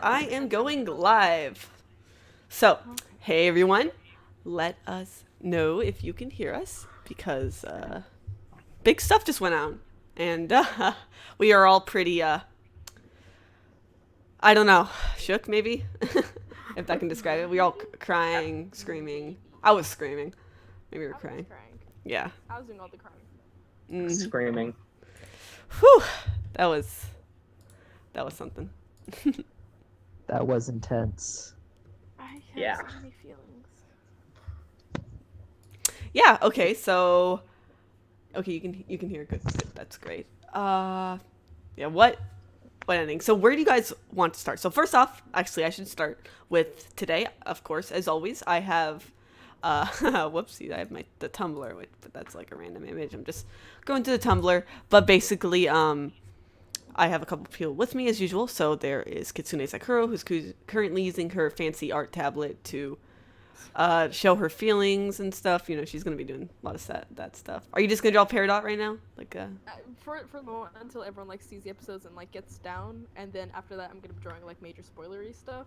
I am going live. So, hey everyone, let us know if you can hear us because big stuff just went on, and we are all pretty I don't know, shook maybe, if that can describe it. We all crying, screaming. I was screaming. Maybe we were crying. Yeah. I was doing all the crying. Mm-hmm. Screaming. Whew. That was something. That was intense. I have Yeah. so many feelings. Yeah. Okay. So, okay, you can hear good. That's great. Yeah. What ending? So, where do you guys want to start? So, first off, actually, I should start with today. Of course, as always, I have. Whoopsie! I have the Tumblr, but that's like a random image. I'm just going to the Tumblr, but basically, I have a couple people with me as usual. So there is Kitsune Zakuro, who's currently using her fancy art tablet to show her feelings and stuff. You know, she's gonna be doing a lot of that stuff. Are you just gonna draw Peridot right now? Like For the moment, until everyone like sees the episodes and like gets down, and then after that, I'm gonna be drawing like major spoilery stuff.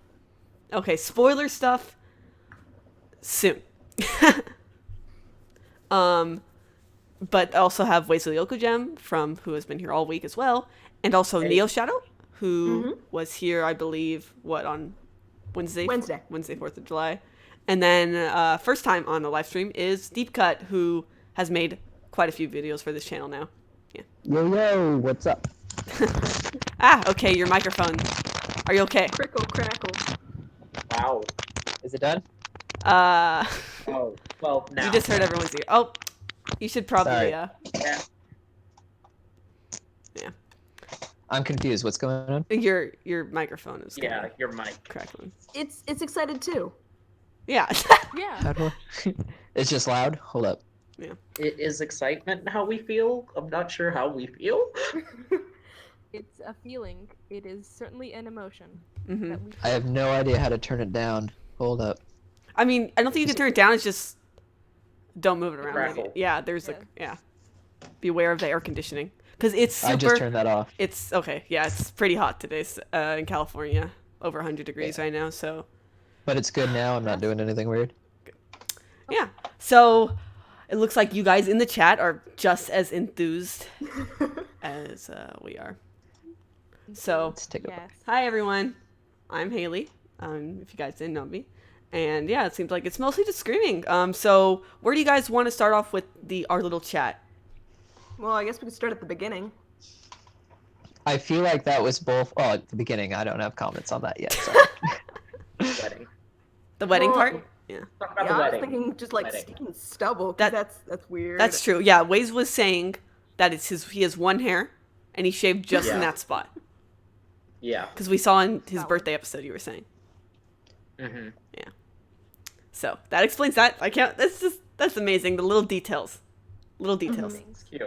Okay, spoiler stuff soon. But I also have Wesley Okujem who has been here all week as well, and also Neo Shadow, who was here, I believe, on Wednesday, 4th of July. And then first time on the live stream is Deep Cut, who has made quite a few videos for this channel now. Yeah. Yo, what's up? Okay, your microphone. Are you okay? Crickle crackle. Wow. Is it done? Oh, well, now. You just heard everyone's ear. Oh, you should probably, Sorry. Yeah. Yeah. I'm confused. What's going on? Your microphone is Your mic. crackling. It's excited too. Yeah. Yeah. How do I... It's just loud? Hold up. Yeah. It is excitement how we feel. I'm not sure how we feel. It's a feeling. It is certainly an emotion. Mm-hmm. That we I have no idea how to turn it down. Hold up. I mean, I don't think you can turn it down. It's just don't move it around. Crackle. Yeah, there's beware of the air conditioning because it's super. I just turned that off. It's okay. Yeah, it's pretty hot today in California, over 100 degrees right now. So. But it's good now. I'm not doing anything weird. Yeah. So it looks like you guys in the chat are just as enthused as we are. So Let's take a Yes. hi everyone, I'm Hailey. If you guys didn't know me. And yeah, it seems like it's mostly just screaming. So where do you guys want to start off with our little chat? Well, I guess we could start at the beginning. I feel like that was both. Oh, at the beginning, I don't have comments on that yet. Sorry. Wedding. The wedding Well, part? Yeah. Talk about Yeah, the I was wedding. thinking just like Wedding. skin stubble. 'Cause that's weird. That's true. Yeah, Waze was saying that he has one hair and he shaved just in Yeah. that spot. Yeah. Because we saw in his birthday episode you were saying. Mm-hmm. Yeah. So that explains that. I can't. That's amazing. The little details. Little details. Things. Cute.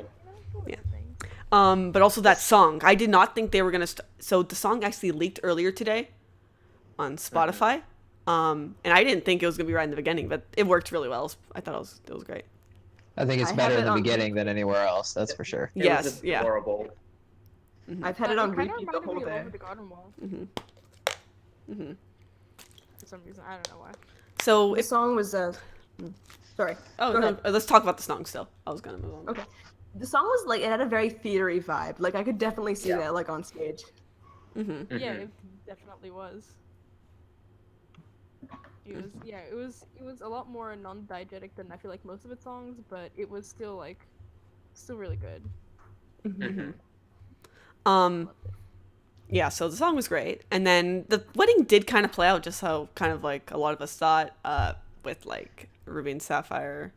Yeah. Things. But also that song. I did not think they were gonna. So the song actually leaked earlier today on Spotify. And I didn't think it was gonna be right in the beginning, but it worked really well. I thought it was great. I think it's I better have in it the on beginning than anywhere else. That's for sure. It Yes. was Yeah. adorable. I've had it on kinda repeat the reminded whole me of day. Over the Garden Wall. Mhm. For some reason, I don't know why. So The if song was sorry. oh Go no, ahead. let's talk about the song still. I was gonna move on. Okay. The song was like it had a very theatery vibe. Like I could definitely see Yeah. that like on stage. Mm-hmm. Yeah, Mhm. it definitely was. It was a lot more non-diegetic than I feel like most of its songs, but it was still really good. Mm-hmm. Um. Yeah, so the song was great, and then the wedding did kind of play out just how kind of like a lot of us thought, with like Ruby and Sapphire,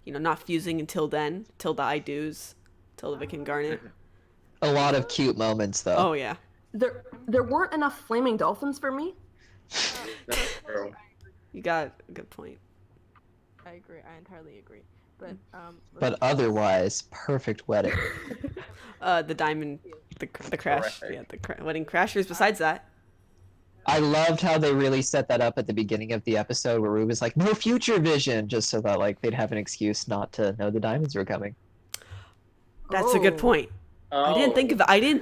not fusing until then, till the I do's, till the Vic and Garnet. A lot of cute moments, though. Oh yeah, There weren't enough flaming dolphins for me. That's true. you got a good point. I agree. I entirely agree. But But otherwise, perfect wedding. The diamond, the crash, Horrific. yeah, wedding crashers. Besides that, I loved how they really set that up at the beginning of the episode where Ruby's like, no future vision, just so that like they'd have an excuse not to know the diamonds were coming. that's a good Oh. point. I didn't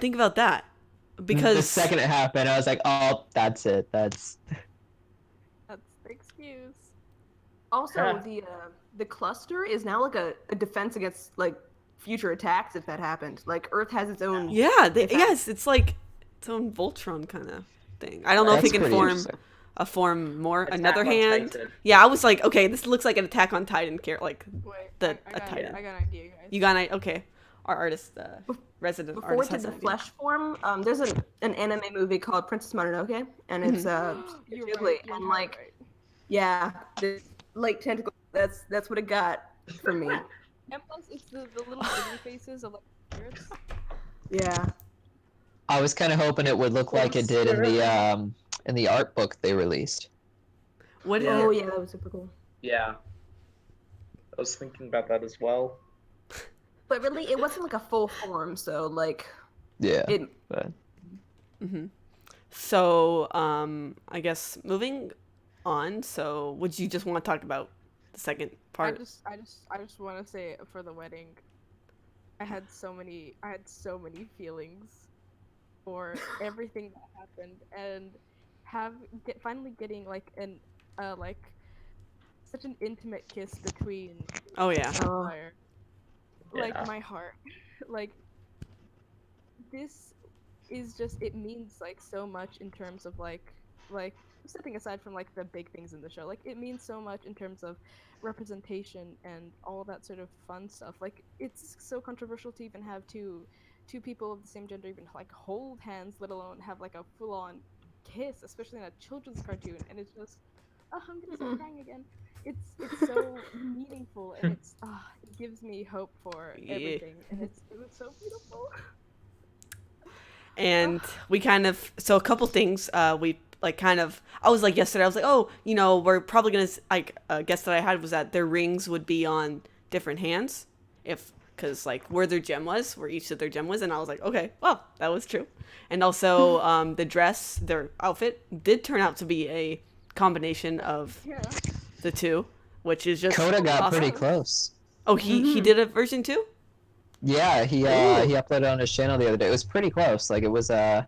think about that. because the second it happened, I was like, oh, that's it. That's That's the excuse. Also, Huh. the cluster is now like a defense against like future attacks if that happened. Like Earth has its own. yeah, defense. yes, it's like its own Voltron kind of thing. I don't know if that's it can pretty form interesting. a form more Attack another on hand. Titan. Yeah, I was like, okay, this looks like an Attack on Titan character, like Wait, the I a got, Titan. I got an idea, guys. You got it? Okay. Our artist, resident Before artist it did has the an idea. flesh form, there's an anime movie called Princess Mononoke, and it's You're it's right. ugly, You're and entirely like right. yeah, the like tentacle. That's what it got for me. And plus, it's the little baby faces of like spirits. Yeah. I was kind of hoping it would look like it did in the art book they released. What? Yeah. Oh yeah, that was super cool. Yeah. I was thinking about that as well. But really, it wasn't like a full form, so like Yeah, it. but So, I guess moving on. So, would you just want to talk about the second part? I just want to say for the wedding, I had so many feelings for everything that happened, and finally getting like like such an intimate kiss between Oh yeah. Oh. fire. Like Yeah. my heart. Like this is just it means like so much in terms of like stepping aside from like the big things in the show. Like it means so much in terms of representation and all that sort of fun stuff. Like it's so controversial to even have two people of the same gender even like hold hands, let alone have like a full on kiss, especially in a children's cartoon. And it's just I'm gonna start crying again. It's so meaningful, and it gives me hope for Yeah. everything, and it was so beautiful. And we kind of a couple things we like kind of I was like yesterday I was like, oh, you know, we're probably gonna like guess that I had was that their rings would be on different hands if because like where their gem was, where each of their gem was, and I was like, okay, well, that was true. And also the dress, their outfit did turn out to be a combination of Yeah. the two, which is just Coda got awesome. pretty close. Oh, he did a version too? Yeah, he uploaded on his channel the other day. It was pretty close. Like it was not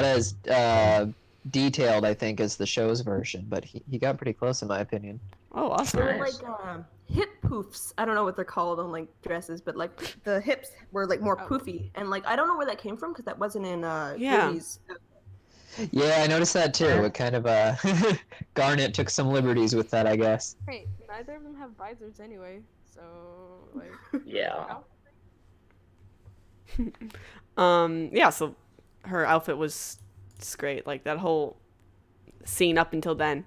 as detailed, I think, as the show's version, but he got pretty close in my opinion. Oh, awesome. There were Nice. like hip poofs. I don't know what they're called on like dresses, but like the hips were like more Oh. poofy, and like I don't know where that came from because that wasn't in Yeah. Ruby's. Yeah, I noticed that too. It kind of Garnet took some liberties with that, I guess. Hey, neither of them have visors anyway, so like. Yeah. Yeah, so her outfit was just great, like that whole scene up until then.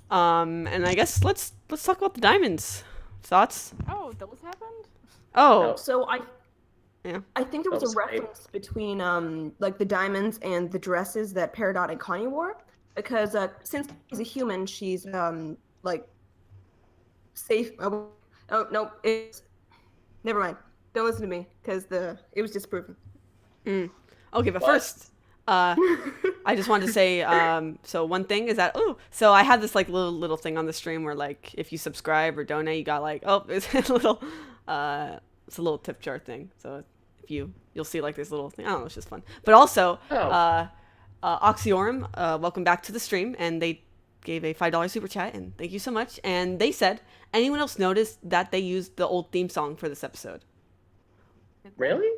And I guess let's talk about the diamonds. Thoughts? Oh, those happened. Oh, So Yeah. I think there was That was a great. reference between like the diamonds and the dresses that Peridot and Connie wore because since she's a human, she's like safe. Oh no, it's never mind. Don't listen to me because it was disproven. okay, but What? first, I just wanted to say, so one thing is that so I had this like little thing on the stream where like if you subscribe or donate, you got like it's a little it's a little tip jar thing. So if you'll see like this little thing. I don't know, it's just fun. But also, Oh. Oxyorum, welcome back to the stream, and they gave a $5 super chat, and thank you so much. And they said, anyone else noticed that they used the old theme song for this episode? Really?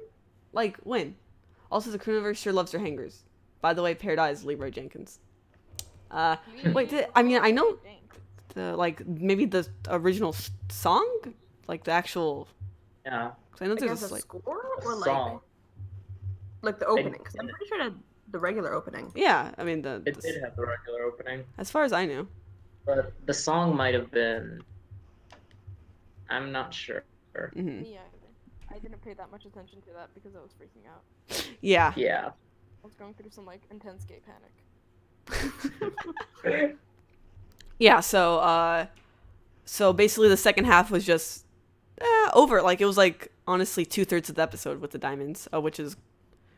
Like when? Also, the Crewniverse sure loves their hangers. By the way, Paradise is Leroy Jenkins. Wait, I mean, I know the like maybe the original song, like the actual. Yeah. 'Cause I know I there's guess a like score or Song. like the opening because I'm pretty sure it had the regular opening. yeah. I mean It did have the regular opening, as far as I knew. but the song might have been. I'm not sure. Hmm. Me either. I didn't pay that much attention to that because I was freaking out. Yeah. Yeah. I was going through some like intense gay panic. Yeah. So basically the second half was just over. Like it was like honestly 2/3 of the episode with the diamonds, which is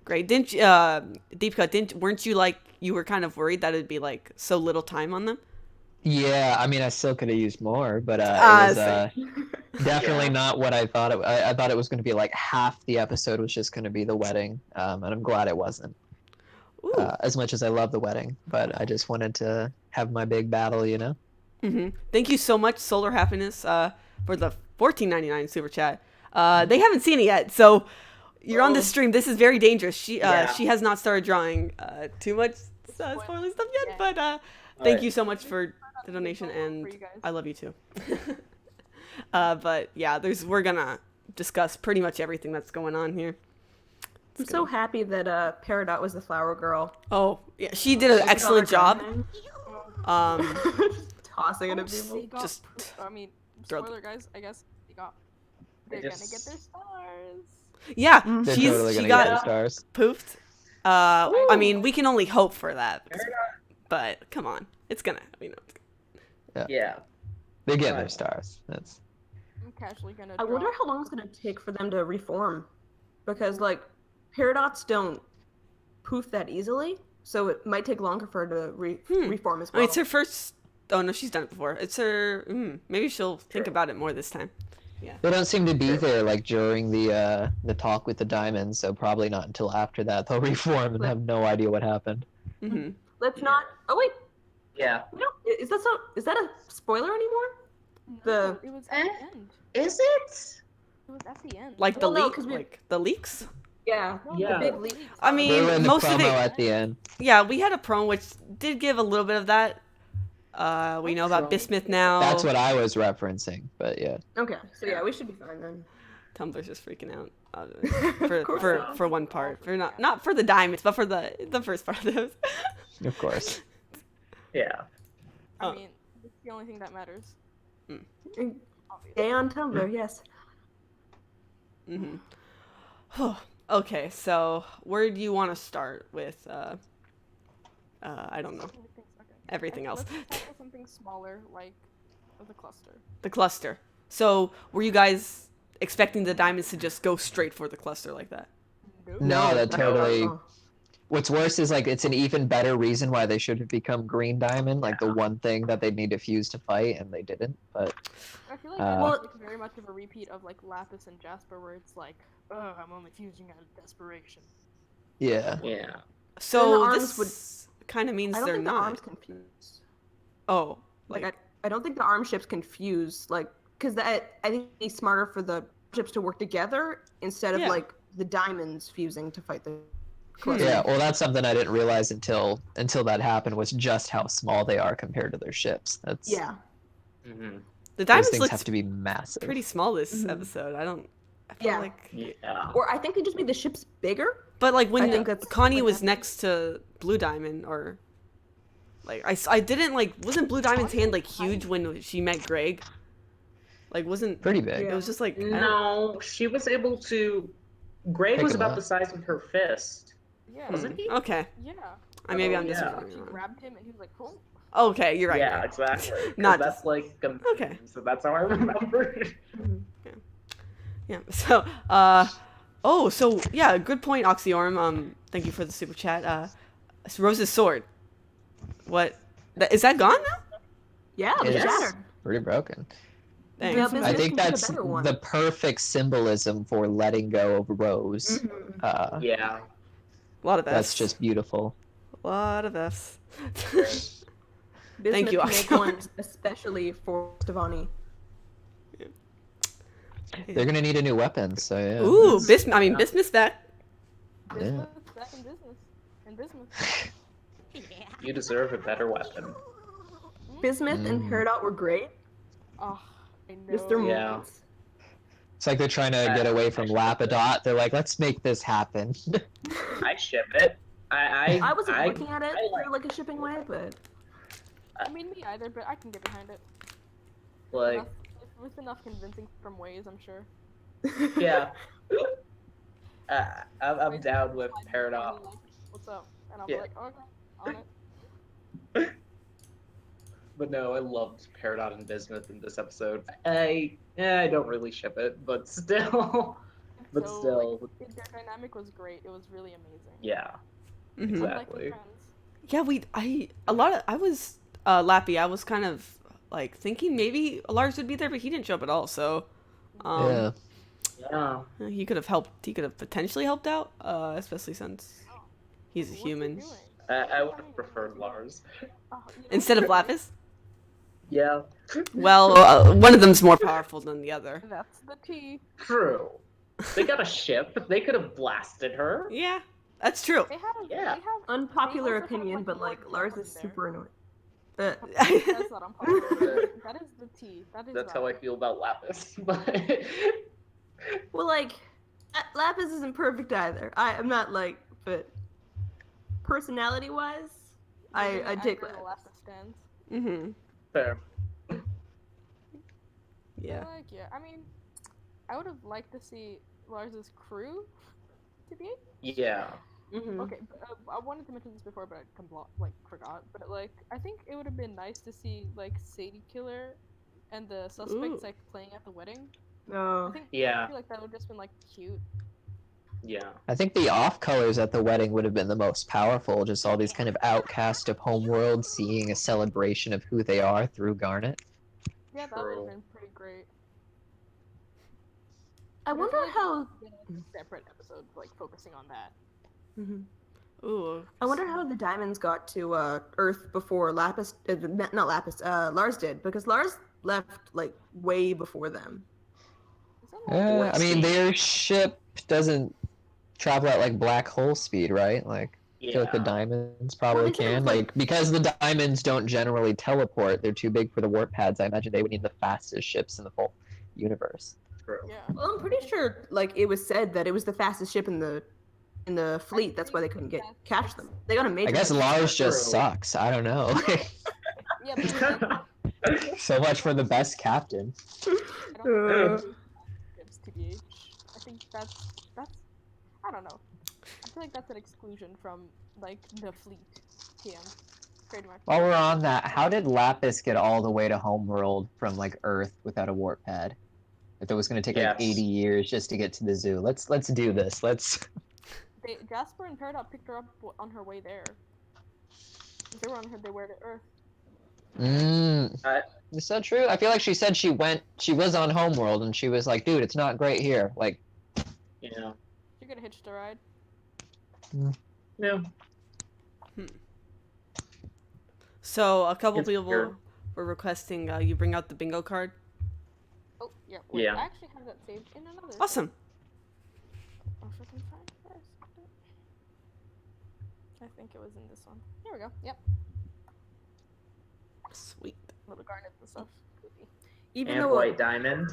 great. Didn't you, Deepcut? Weren't you like you were kind of worried that it'd be like so little time on them? Yeah, I mean, I still could have used more, but it was definitely Yeah. not what I thought. I thought it was going to be like half the episode was just going to be the wedding, and I'm glad it wasn't. Ooh. As much as I love the wedding, but I just wanted to have my big battle, you know. Thank you so much, Solar Happiness, for the $14.99 super chat. They haven't seen it yet, so you're on this stream. This is very dangerous. She has not started drawing too much spoiler stuff yet, but thank you so much for the donation, and I love you too. But yeah, we're gonna discuss pretty much everything that's going on here. I'm so happy that Peridot was the flower girl. Oh yeah, she did an excellent job. Tossing it at people. Just I mean, throw spoiler, guys. I guess they're gonna get their stars. Yeah, They're she totally gonna got get the stars. poofed. I mean, we can only hope for that. But come on, it's gonna. Yeah. They get their stars. That's. I'm casually gonna. I wonder how long it's gonna take for them to reform, because like Paradots don't poof that easily, so it might take longer for her to reform as well. I mean, it's her first. Oh no, she's done it before. It's her. Maybe she'll think about it more this time. Yeah. They don't seem to be there like during the talk with the diamonds, so probably not until after that they'll reform and have no idea what happened. Let's not. Oh wait. Yeah. No, is that a spoiler anymore? No, it was at the end. Is it? It was at the end. Like the Well, no, leak, 'cause we- like the leaks. Yeah. Yeah. The big leak. I They mean, were in the most of promo it. at the end. Yeah, we had a promo which did give a little bit of that. We know about Bismuth now. That's what I was referencing, but yeah. Okay, so yeah, we should be fine then. Tumblr's just freaking out Of course for one part, for not for the diamonds, but for the first part of those. Of course. Yeah. I mean, it's the only thing that matters. Stay on Tumblr, yes. Okay, so where do you want to start with? I don't know. Everything else. Let's tackle something smaller, like the cluster. The cluster. So were you guys expecting the diamonds to just go straight for the cluster like that? No, that totally. No. What's worse is like it's an even better reason why they should have become green diamond, like the one thing that they'd need to fuse to fight, and they didn't. But I feel like that's like very much of a repeat of like Lapis and Jasper, where it's like, oh, I'm only fusing out of desperation. yeah. Yeah. So the this arms kind of means I don't they're think the not. arms confuse. Oh, Like I don't think the arm ships confuse, like, because I think it's smarter for the ships to work together instead of like the diamonds fusing to fight the cluster. Yeah, well, that's something I didn't realize until that happened, was just how small they are compared to their ships. That's Yeah. Mm-hmm. the those diamonds things look have to be massive. pretty small this episode. I feel Yeah. like. Yeah. Or I think they just made the ships bigger. But like I when think that's Connie what was happened. next to Blue Diamond, or like I didn't like, wasn't Blue Diamond's hand like huge when she met Greg? Like wasn't Pretty big. it was just like I don't- No, she was able to. Greg Pick was him about up. the size of her fist, Yeah. wasn't he? Okay, Yeah. maybe Oh, I'm just yeah. She grabbed him and he was like, oh. okay. You're right. Yeah, right. exactly. 'Cause Not that's like Okay. So that's how I remember it. Yeah. So so yeah, good point, Oxyorm. Thank you for the super chat. It's Rose's sword. What? Is that gone now? Yeah, the It's shattered. pretty broken. Thanks. Yeah, I Bismuth think can make a that's better one. the perfect symbolism for letting go of Rose. Mhm. Yeah. A lot of F's. That's just beautiful. a lot of F's. Bismuth Thank you, can make Oxyorm. ones especially for Stevani. They're gonna need a new weapon, so yeah. Ooh, Bismuth's back. Bismuth, back in business. And Bismuth. You deserve a better weapon. Bismuth and Peridot were great. Oh, I know. Just their Yeah. moments. It's like they're trying to get away from Lapadot. They're like, let's make this happen. I ship it. I wasn't looking at it I like- through like a shipping way, but I mean, me either, but I can get behind it. like, Enough, with enough convincing from ways, I'm sure. yeah. I'm down with Paradox. Like, what's up? And I'll Yeah. be like, okay, on it. But no, I loved Peridot and Bismuth in this episode. I don't really ship it, but still. But So, still, like, their dynamic was great. It was really amazing. yeah, Mhm. Unlike exactly. the friends. Yeah, I was Lappy. I was kind of like thinking maybe Lars would be there, but he didn't show up at all. So, Yeah. Yeah. he could have helped. He could have potentially helped out, especially since He's a What's he human. doing? I would have preferred Lars. Instead of Lapis? Yeah. Well, one of them's more powerful than the other. That's the T. True. They got a ship. They could have blasted her. Yeah, that's true. They have. Yeah. They have. Unpopular they also have, opinion, but more like Lars depth is there. super annoying. But That's not unpopular. That is the T. That is. That's how I valid. feel about Lapis. But well, like Lapis isn't perfect either. I'm not like, but personality-wise, You're I gonna take aggro the Lapis. Lapis stands. Mm-hmm. fair. Yeah. Yeah. I mean, I would have liked to see Lars's crew to be. Yeah. Mm-hmm. Okay, but, I wanted to mention this before, but I forgot. But like, I think it would have been nice to see like Sadie Killer and the suspects Ooh. like playing at the wedding. I No. think. Yeah. I feel like that would have just been like cute. Yeah. I think the off colors at the wedding would have been the most powerful. Just all these kind of outcast of homeworld seeing a celebration of who they are through Garnet. Yeah, that would have True. been pretty great. I But wonder feel like how. we could get a separate episode like focusing on that. Mm-hmm. Ooh. I wonder how the diamonds got to Earth before Lapis, not Lapis, Lars did, because Lars left like way before them. Is that like I mean, see. their ship doesn't travel at like black hole speed, right? Like, I feel like the Yeah. diamonds probably they said it was, can. like- Like, because the diamonds don't generally teleport, they're too big for the warp pads. I imagine they would need the fastest ships in the whole universe. True. Yeah. Well, I'm pretty sure like it was said that it was the fastest ship in the fleet. That's why they couldn't catch them. They got a major. I guess head Lars start. just True. sucks. I don't know. Yeah, but like, So much for the best captain. I don't Uh. think ships TBH. I think that's I don't know. I feel like that's an exclusion from like the fleet. TM. Trademark. While we're on that, how did Lapis get all the way to Homeworld from like Earth without a warp pad? If it was going to take like Yes. 80 years just to get to the zoo. Let's do this. Let's. Jasper and Peridot picked her up on her way there. They were on her way to Earth. Is that true? I feel like she said she was on Homeworld and she was like, dude, it's not great here. Like, Yeah. She could have hitched a ride. Yeah. So a couple It's people weird. were requesting you bring out the bingo card. Oh, yeah. Wait, Yeah. I actually have that saved in another. Awesome. Oh, if I can find it first. I think it was in this one. Here we go. Yep. Sweet. Little garnets and stuff. Creepy. Even And though White Diamond.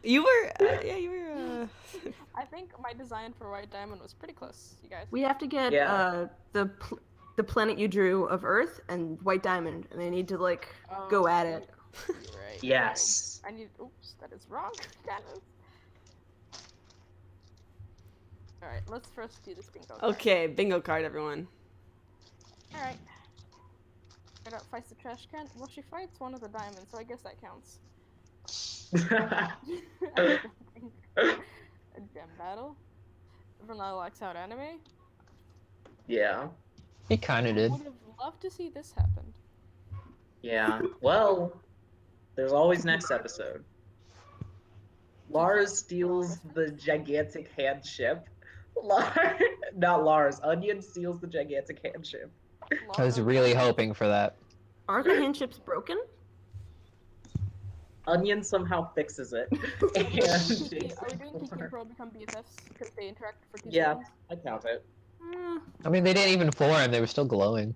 You were, yeah, you were. I think my design for White Diamond was pretty close, you guys. we have to get Yeah. the planet you drew of Earth and White Diamond, and they need to like go at it. You're right. Yes. I need. Oops, that is wrong. That is. All right, let's first do this bingo. card. Okay, bingo card, everyone. All right. Get fights the trash can. Well, she fights one of the diamonds, so I guess that counts. A gem battle. Vanilla likes out anime. Yeah. he kind of did. Would have loved to see this happen. Yeah. Well, there's always next episode. Lars steals the gigantic hand ship. Not Lars. Onion steals the gigantic hand ship. I was really hoping for that. Are the handships broken? Onion somehow fixes it. And Are we doing Kiki and Pearl become BFFs because they interact for 2 Yeah, seconds? I count it. I mean, they didn't even form. They were still glowing.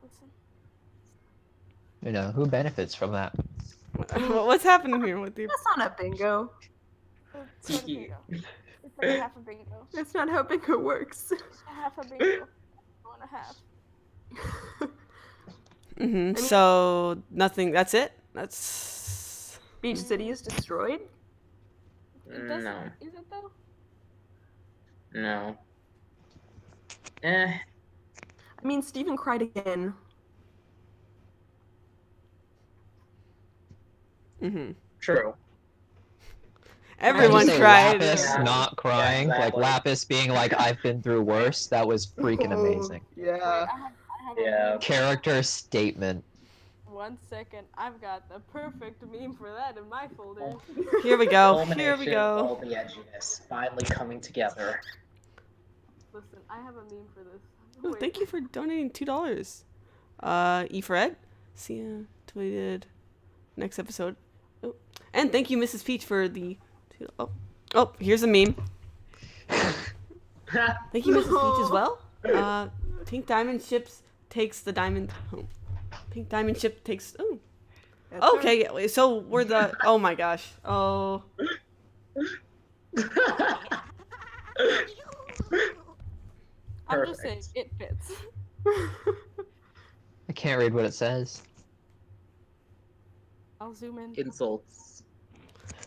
Listen. You know, who benefits from that? What's happening here with you? That's not a bingo. It's not a Kiki. bingo. It's like a half a bingo. That's not how bingo works. A half a bingo. 1.5. Mm-hmm. So nothing. That's it. That's. Beach City is destroyed. It doesn't. No. Is it though? No. I mean, Steven cried again. Mm-hmm. True. Everyone Did you say cried. Lapis Yeah. not crying, Yeah, like exactly. Lapis being like, "I've been through worse." That was freaking amazing. Wait, Yeah. I have Yeah. a meme. Character statement. 1 second. I've got the perfect meme for that in my folder. Here we go. Here we Culmination of all go. the edginess finally coming together. Listen, I have a meme for this. Oh, Wait. thank you for donating $2. E Fred. See ya. Tweeted next episode. Oh. And thank you, Mrs. Peach, for the. Oh, here's a meme. Thank you, Mrs. Peach, as well. Pink Diamond ships takes the diamond home. Pink Diamond ship takes. Oh. That's her. Okay, so we're the. Oh my gosh. Oh. I'm just saying, Perfect. it fits. I can't read what it says. I'll zoom in. Insults.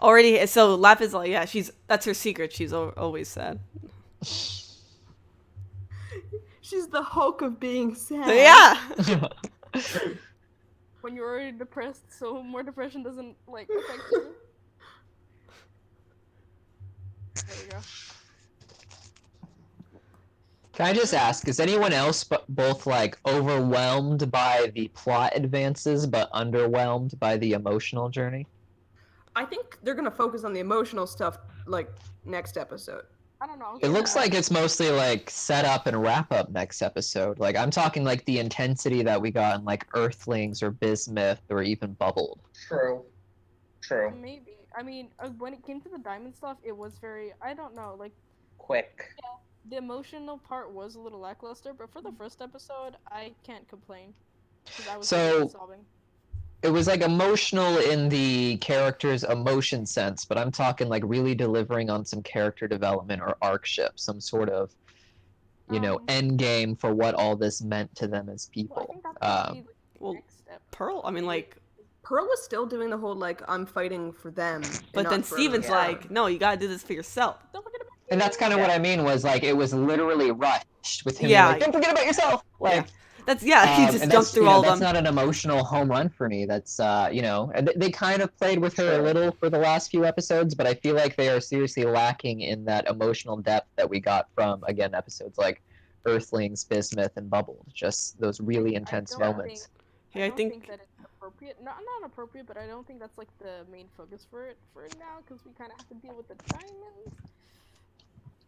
Already, so Laugh is like, yeah, that's her secret. She's always sad. She's the Hulk of being sad. Yeah. When you're already depressed, so more depression doesn't like affect you. There you go. Can I just ask, is anyone else both like overwhelmed by the plot advances but underwhelmed by the emotional journey? I think they're gonna focus on the emotional stuff like next episode. I don't know. It looks like it's mostly like set up and wrap up next episode. Like I'm talking like the intensity that we got in like Earthlings or Bismuth or even Bubbled. True. True. Maybe. I mean, when it came to the diamond stuff, it was very. I don't know. Like Quick. the emotional part was a little lackluster, but for the first episode, I can't complain because I was So- sobbing. It was like emotional in the character's emotion sense, but I'm talking like really delivering on some character development or arc-ship, some sort of, end game for what all this meant to them as Well, I people. think that's gonna be the well, next step. Pearl, I mean, like, Pearl was still doing the whole like I'm fighting for them. but and then not for Steven's everyone. like, no, you gotta do this for yourself. Don't forget about And that's kind of what I mean was like it was literally rushed with him. Yeah. Like, don't forget about yourself. Like, That's, yeah, he just and jumped that's, through all of that's them. not an emotional home run for me. That's and they kind of played with her a Sure. little for the last few episodes, but I feel like they are seriously lacking in that emotional depth that we got from again episodes like Earthlings, Bismuth, and Bubbled. Just those really intense I don't moments. Hey, I don't think that it's appropriate. Not appropriate, but I don't think that's like the main focus for it now because we kind of have to deal with the diamonds.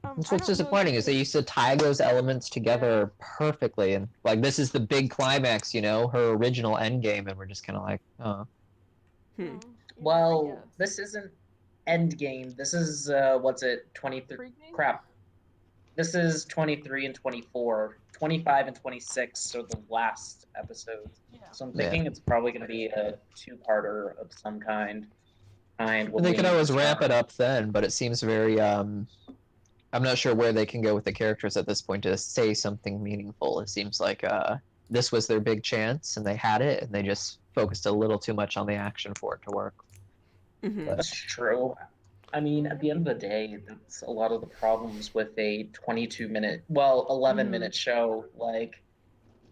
That's I what's don't know disappointing is they used to tie those elements together perfectly, and like this is the big climax, her original end game, and we're just kind of like, oh. Hmm. I Well, guess. this isn't Endgame. This is what's it? 23. Pre-game? Crap. This is 23 and 24. 25 and 26 are the last episodes. Yeah. So I'm thinking it's probably going to be a two-parter of some kind. And they could always ramp it up then, but it seems very I'm not sure where they can go with the characters at this point to say something meaningful. It seems like this was their big chance and they had it and they just focused a little too much on the action for it to work. Mhm. That's true. I mean, at the end of the day, that's a lot of the problems with a 22-minute, 11-minute show. Like,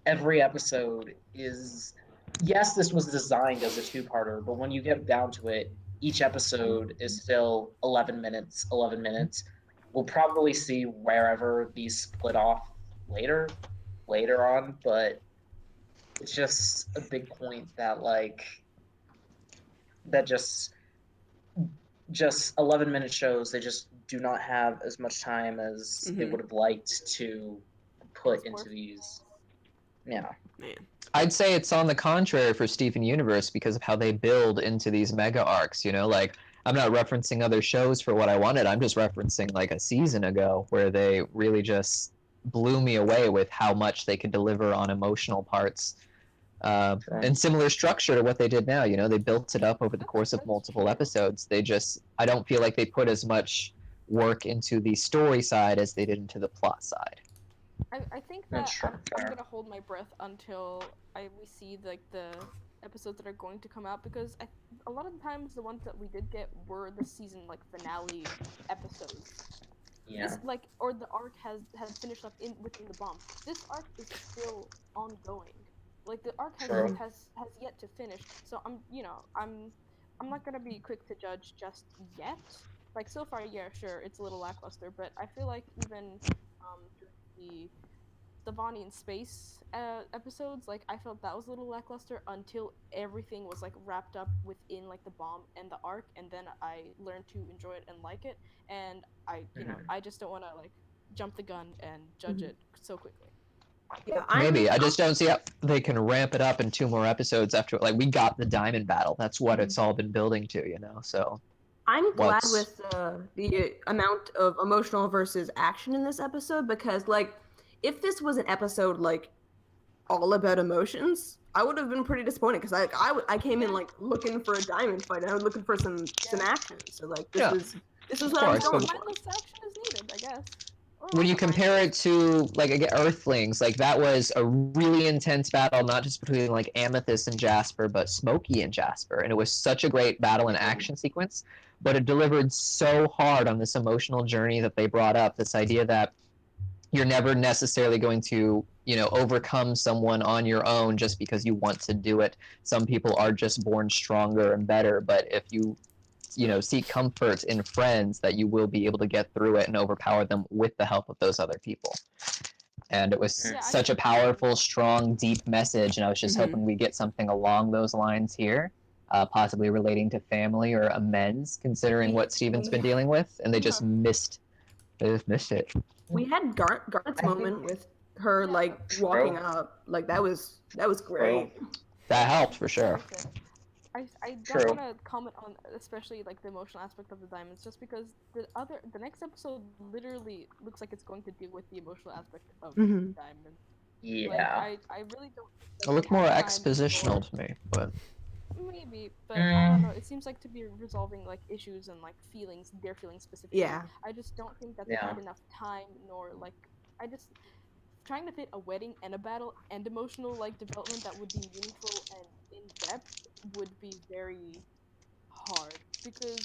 every episode is. Yes, this was designed as a two-parter, but when you get down to it, each episode is still 11 minutes, 11 minutes. We'll probably see wherever these split off later on, but it's just a big point that, like, that just 11-minute shows, they just do not have as much time as they would have liked to put into these. Yeah. Man. I'd say it's on the contrary for Steven Universe because of how they build into these mega arcs, like I'm not referencing other shows for what I wanted. I'm just referencing like a season ago where they really just blew me away with how much they could deliver on emotional parts. And similar structure to what they did now, they built it up over the course of multiple episodes. I don't feel like they put as much work into the story side as they did into the plot side. I think That's that true. I'm gonna hold my breath until we see like the episodes that are going to come out because a lot of the times the ones that we did get were the season like finale episodes. Yeah. This or the arc has finished up within the bomb. This arc is still ongoing. Like the arc True. has yet to finish. So I'm not gonna be quick to judge just yet. Like so far, yeah, sure, it's a little lackluster, but I feel like even the Stefani in space episodes, like I felt that was a little lackluster until everything was like wrapped up within like the bomb and the arc, and then I learned to enjoy it and like it. And I, I just don't want to like jump the gun and judge it so quickly. Yeah, Maybe. I just don't see how they can ramp it up in 2 more episodes after, like, we got the diamond battle. That's what it's all been building to, you know? So, I'm glad what's... with the amount of emotional versus action in this episode because, like, if this was an episode like all about emotions, I would have been pretty disappointed because I came in like looking for a diamond fight and I was looking for some action. So like Yeah, this was of what I was course, going but for. Mindless action is needed, I guess. Or when lots you of compare mindless. it to, like, again, Earthlings, like, that was a really intense battle, not just between, like, Amethyst and Jasper, but Smokey and Jasper. And it was such a great battle and action sequence, but it delivered so hard on this emotional journey that they brought up, this idea that you're never necessarily going to, you know, overcome someone on your own just because you want to do it. Some people are just born stronger and better, but if you know, seek comfort in friends, that you will be able to get through it and overpower them with the help of those other people. And it was Yeah, I such a totally agree with powerful, that. strong, deep message, and I was just hoping we get something along those lines here, possibly relating to family or amends, considering what Steven's been dealing with, and they just missed it. We had Garnet's I think moment with her like walking true, up, like that was true, great. That Yeah, helped for sure. very fair. I don't true. want to comment on especially like the emotional aspect of the diamonds just because the next episode literally looks like it's going to deal with the emotional aspect of Mm-hmm. diamonds. Like Yeah. I really don't think It that they looked more have time nor expositional to me, but maybe, but I don't know. Mm, It seems like to be resolving like issues and like feelings, their feelings specifically. Yeah. I just don't think that they yeah. had enough time nor like I just trying to fit a wedding and a battle and emotional like development that would be meaningful and in depth would be very hard because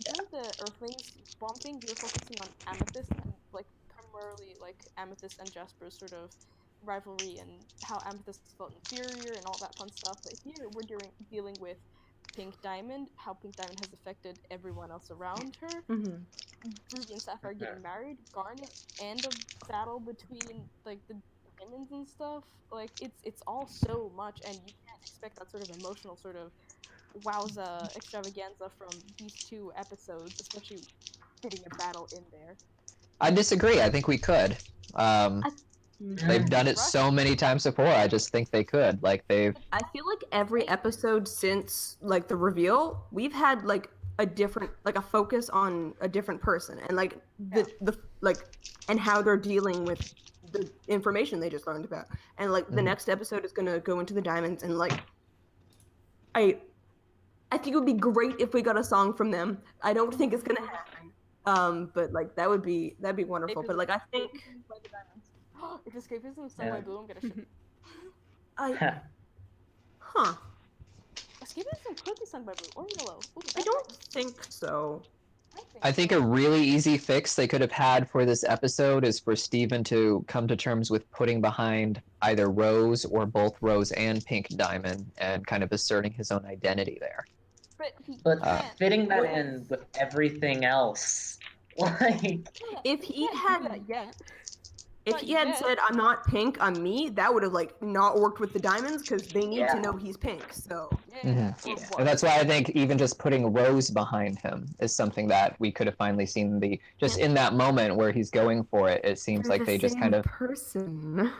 during the Earthlings bomb thing, we were focusing on Amethyst and like primarily like Amethyst and Jasper's sort of rivalry and how Amethyst felt inferior and all that fun stuff. But here we're dealing with Pink Diamond, how Pink Diamond has affected everyone else around her. Mm-hmm. Ruby and Sapphire getting married, Garnet, and a battle between like the diamonds and stuff. Like it's all so much, and you can't expect that sort of emotional sort of wowza extravaganza from these 2 episodes, especially fitting a battle in there. I disagree. I think we could. I, mhm. They've Mm, done it so many times before. I just think they could. Like, they've... I feel like every episode since like the reveal, we've had like a different like a focus on a different person and like the like and how they're dealing with the information they just learned about. And like the next episode is gonna go into the diamonds and like I I think it would be great if we got a song from them. I don't think it's gonna happen. But like that'd be wonderful. But like I think Escapism by the diamonds. If escapism is sung yeah. by Blue, I'm gonna ship. I huh. Escapism could be sung by Blue or Yellow. Ooh, I don't think so. I think a really easy fix they could have had for this episode is for Steven to come to terms with putting behind either Rose or both Rose and Pink Diamond and kind of asserting his own identity there. But he But can't. fitting that because- in with everything else, like, If he had if Not he had yet. said I'm not pink, I'm me, that would have like not worked with the diamonds because they need to Yeah. know he's pink. So Yeah. Yeah. And that's why I think even just putting Rose behind him is something that we could have finally seen just in that moment where he's going for it. It seems like they just kind of... person.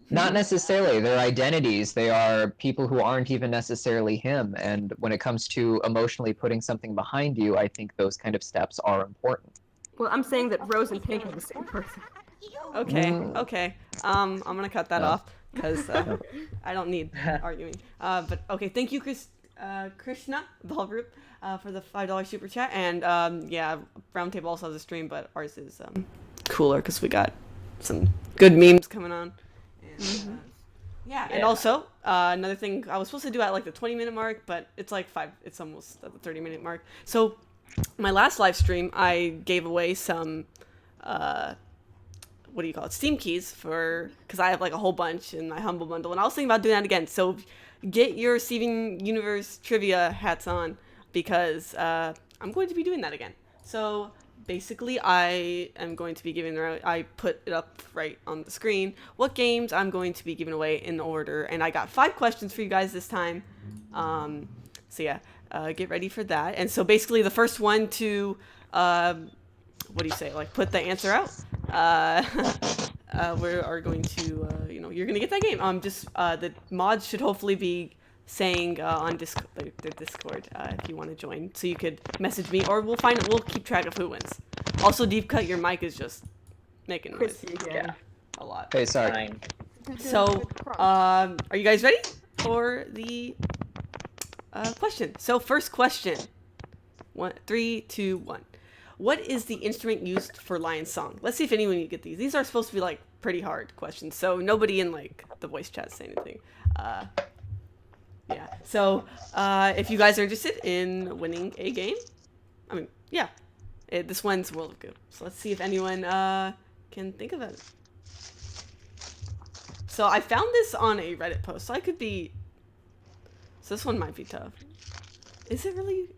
Not necessarily their identities. They are people who aren't even necessarily him. And when it comes to emotionally putting something behind you, I think those kind of steps are important. Well, I'm saying that Rose and Pink are the same person. Okay. I'm gonna cut that No. off because I don't need arguing. But okay, thank you, Krishna Ballroot, for the $5 super chat. And yeah, Roundtable also has a stream, but ours is cooler because we got some good memes coming on. And, yeah, and also another thing I was supposed to do at like the 20-minute mark, but it's like it's almost at the 30-minute mark. So my last live stream, I gave away some what do you call it, Steam keys because I have like a whole bunch in my Humble Bundle, and I was thinking about doing that again. So get your Steven Universe trivia hats on because I'm going to be doing that again. So basically, I am going to be giving I put it up right on the screen what games I'm going to be giving away in order, and I got 5 questions for you guys this time. So yeah, get ready for that. And so basically, the first one to what do you say? Like, put the answer out. We are going to, you're gonna get that game. Just the mods should hopefully be saying on the Discord if you want to join, so you could message me, or we'll keep track of who wins. Also, Deep Cut, your mic is just making noise Crispy again. a lot. Hey, sorry. Fine. So, Good crunch. are you guys ready for the question? So, first question. 3, 2, 1. What is the instrument used for Lion's Song? Let's see if anyone can get these. These are supposed to be like pretty hard questions, so nobody in like the voice chat say anything. Yeah. So, if you guys are interested in winning a game, I mean, yeah, this one's World of Goo. So let's see if anyone can think of it. So I found this on a Reddit post, so I could be. So this one might be tough. Is it really?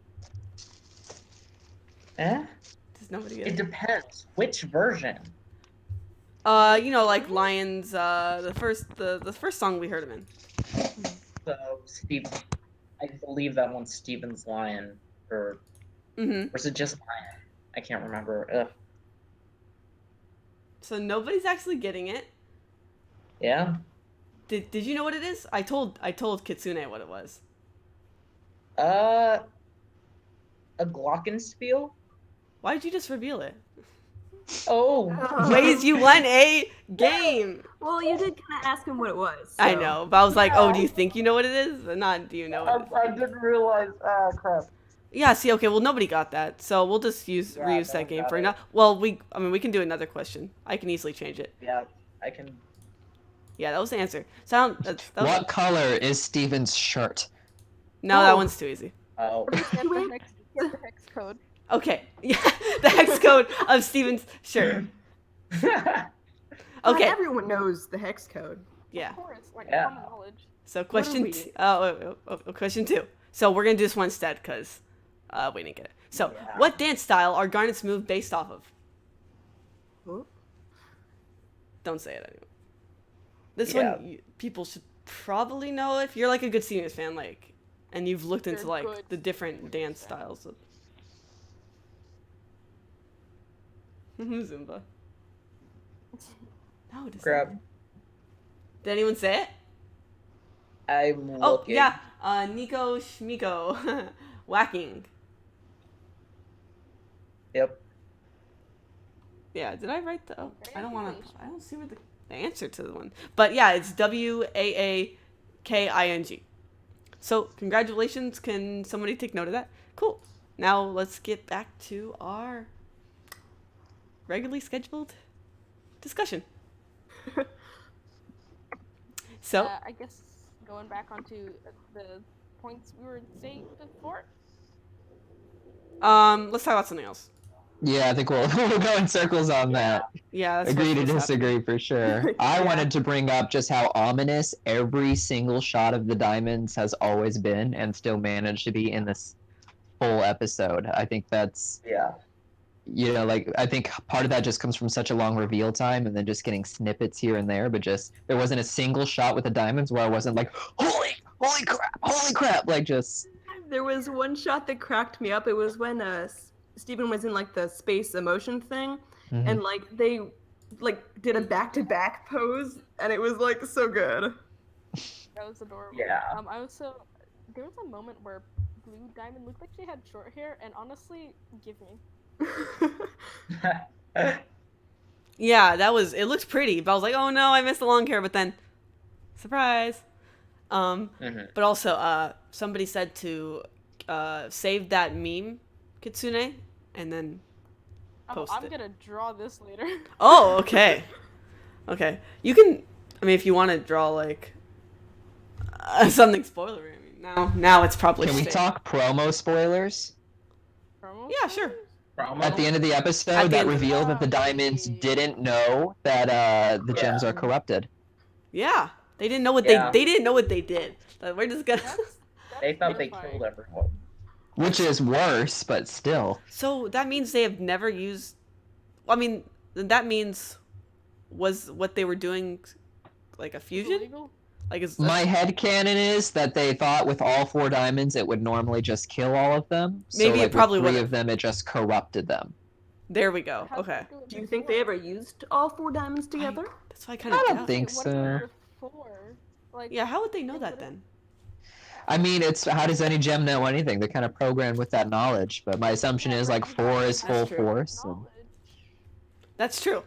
Does nobody get It it? depends. Which version? Like Lions. The first song we heard him in. So Steve, I believe that one's Steven's Lion, or is it just Lion? I can't remember. Ugh. So nobody's actually getting it. Yeah. Did you know what it is? I told Kitsune what it was. A glockenspiel? Why'd you just reveal it? Oh. Ways you won a game. Well, you did kind of ask him what it was. I so- know, but I was like, oh, do you think you know what it is? But not, do you know what it is? I didn't realize. Ah, crap. Yeah, see, okay, well, nobody got that, so we'll just reuse no that one game got for it. now. Well, we can do another question. I can easily change it. Yeah, I can. Yeah, that was the answer. So that was, What color is Steven's shirt? no, that Oh. one's too easy. Oh. Get the hex code. Okay, yeah, the hex code of Steven's shirt. Not Okay, everyone knows the hex code. yeah. Of course, like Yeah. common knowledge. So are question we? question 2. So we're gonna do this one instead because we didn't get it. So Yeah. what dance style are Garnet's move based off of? Oh. Don't say it anyway. This Yeah. one people should probably know if you're like a good seniors fan, like, and you've looked into They're like good the different dance styles of Zumba. No, it isn't. Grab. Did anyone say it? I'm Oh looking. yeah, Nico Schmiko, whacking. Yep. Yeah, did I write the? Oh, I don't want to. Congratulations. I don't see what the answer to the one. But yeah, it's WAAKING. So congratulations. Can somebody take note of that? Cool. Now let's get back to our regularly scheduled discussion. So I guess going back onto the points we were saying before. let's talk about something else. Yeah, I think we'll go in circles on that. Yeah, that's Agree to what's disagree for sure. I wanted to bring up just how ominous every single shot of the diamonds has always been and still managed to be in this full episode. I think that's, Yeah. like, I think part of that just comes from such a long reveal time and then just getting snippets here and there, but just, there wasn't a single shot with the diamonds where I wasn't like, holy crap, like just... There was one shot that cracked me up. It was when Steven was in like the space emotion thing, and like they like did a back-to-back pose, and it was like so good. That was adorable. Yeah. I also there was a moment where Blue Diamond looked like she had short hair, and honestly, give me. Yeah, it looked pretty, but I was like, oh no, I missed the long hair, but then surprise. But also somebody said to save that meme, Kitsune, and then post I'm it. gonna draw this later. Oh, okay. Okay. You can, I mean, if you want to draw like something spoilery, I mean, now it's probably Can we safe. talk promo spoilers? Promo Yeah, sure. At the end of the episode, At the that end of- reveal that the diamonds didn't know that the gems are corrupted. Yeah. They didn't know what Yeah. they didn't know what they did. Like, we're just gonna That's They thought they terrifying. killed everyone. Which is worse, but still. So that means they have never used, I mean, that means was what they were doing like a fusion? Illegal? Like is My headcanon is that they thought with all 4 diamonds it would normally just kill all of them. Maybe it so, like, probably with 3 would've. of them it just corrupted them. There we go. How did Okay. they do it Do you think they before? ever used all 4 diamonds together? That's why I kind I of don't doubt. think What about so. before? Like, Yeah, how would they know think that what if- then? I mean, it's how does any gem know anything? They're kind of programmed with that knowledge. But my assumption Yeah, is but like you 4 have to is have full That's true. force, and knowledge. That's true.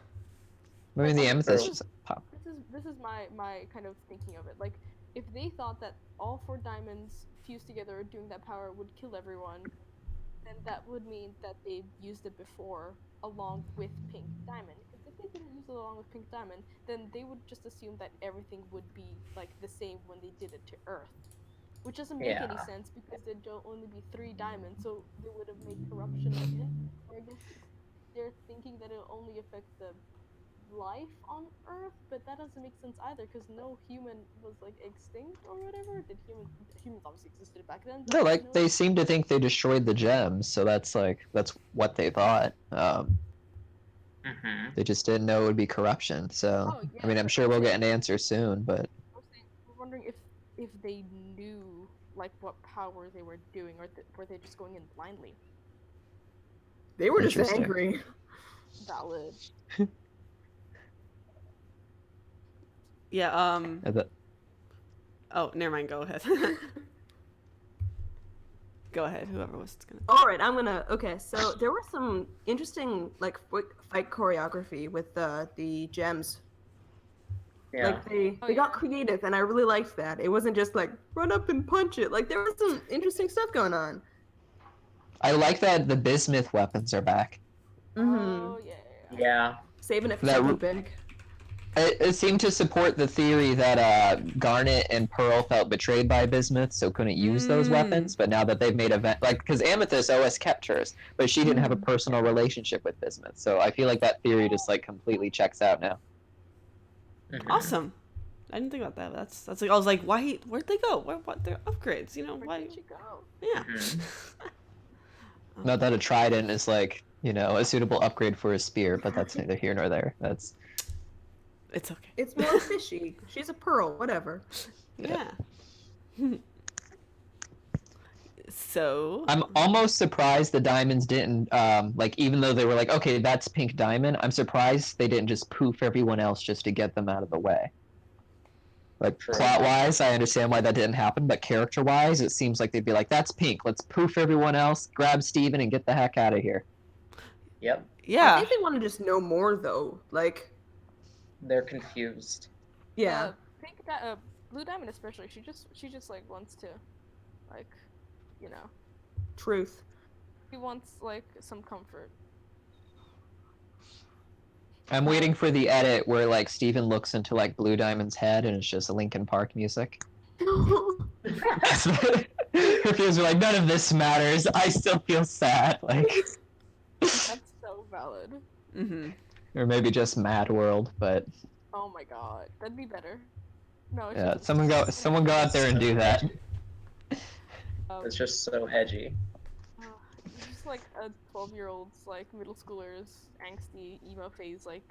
maybe the Okay, amethyst True. just pop. This is my kind of thinking of it. Like, if they thought that all 4 diamonds fused together doing that power would kill everyone, then that would mean that they used it before along with Pink Diamond. Because if they didn't use it along with Pink Diamond, then they would just assume that everything would be like the same when they did it to Earth. Which doesn't make any Yeah. sense because there'd only be 3 diamonds, so they would have made corruption again. Or I guess they're thinking that it'll only affect the life on Earth, but that doesn't make sense either because no human was like extinct or whatever. Humans obviously existed back then? No, But like no. they seem to think they destroyed the gems, so that's what they thought. Mm-hmm. They just didn't know it would be corruption. So Oh yeah, I mean, I'm but sure I'm we'll get saying an answer soon, but we're wondering if they knew like what power they were doing, or were they just going in blindly? They were just Interesting. angry. Valid. Yeah. the- Oh, never mind. Go ahead. Go ahead. Whoever was gonna. All right, Okay, so there were some interesting like fight choreography with the gems. Yeah. Like they Oh, got yeah. creative, and I really liked that. It wasn't just like run up and punch it. Like there was some interesting stuff going on. I like that the bismuth weapons are back. Oh yeah. Yeah. Saving it for That something r- big. It seemed to support the theory that Garnet and Pearl felt betrayed by Bismuth, so couldn't use those weapons. But now that they've made because Amethyst always kept hers, but she didn't have a personal relationship with Bismuth. So I feel like that theory just like completely checks out now. Mhm. Awesome. I didn't think about that. That's like I was like, why? Where'd they go? What? They're upgrades. You know Where why? did you go? Yeah. Mhm. Not that a trident is like a suitable upgrade for a spear, but that's neither here nor there. That's It's okay. It's more fishy. She's a pearl, whatever. Yeah. So. I'm almost surprised the diamonds didn't even though they were like, okay, that's pink diamond, I'm surprised they didn't just poof everyone else just to get them out of the way. Like True. plot wise, I understand why that didn't happen, but character wise, it seems like they'd be like, that's pink, let's poof everyone else, grab Steven and get the heck out of here. Yep. I Yeah. think they want to just know more though. Like, They're confused. yeah, Blue Diamond especially. She just like wants to, like, you know, truth. she wants like some comfort. I'm waiting for the edit where like Steven looks into like Blue Diamond's head and it's just Linkin Park music. Her feels are like, none of this matters. I still feel sad. Like, That's so valid. Mm-hmm. or maybe just Mad World, but Oh my god, that'd be better. No, it's yeah, just someone go out there and do that. It's just so edgy. It's just like a 12-year-old's like middle schooler's angsty emo phase like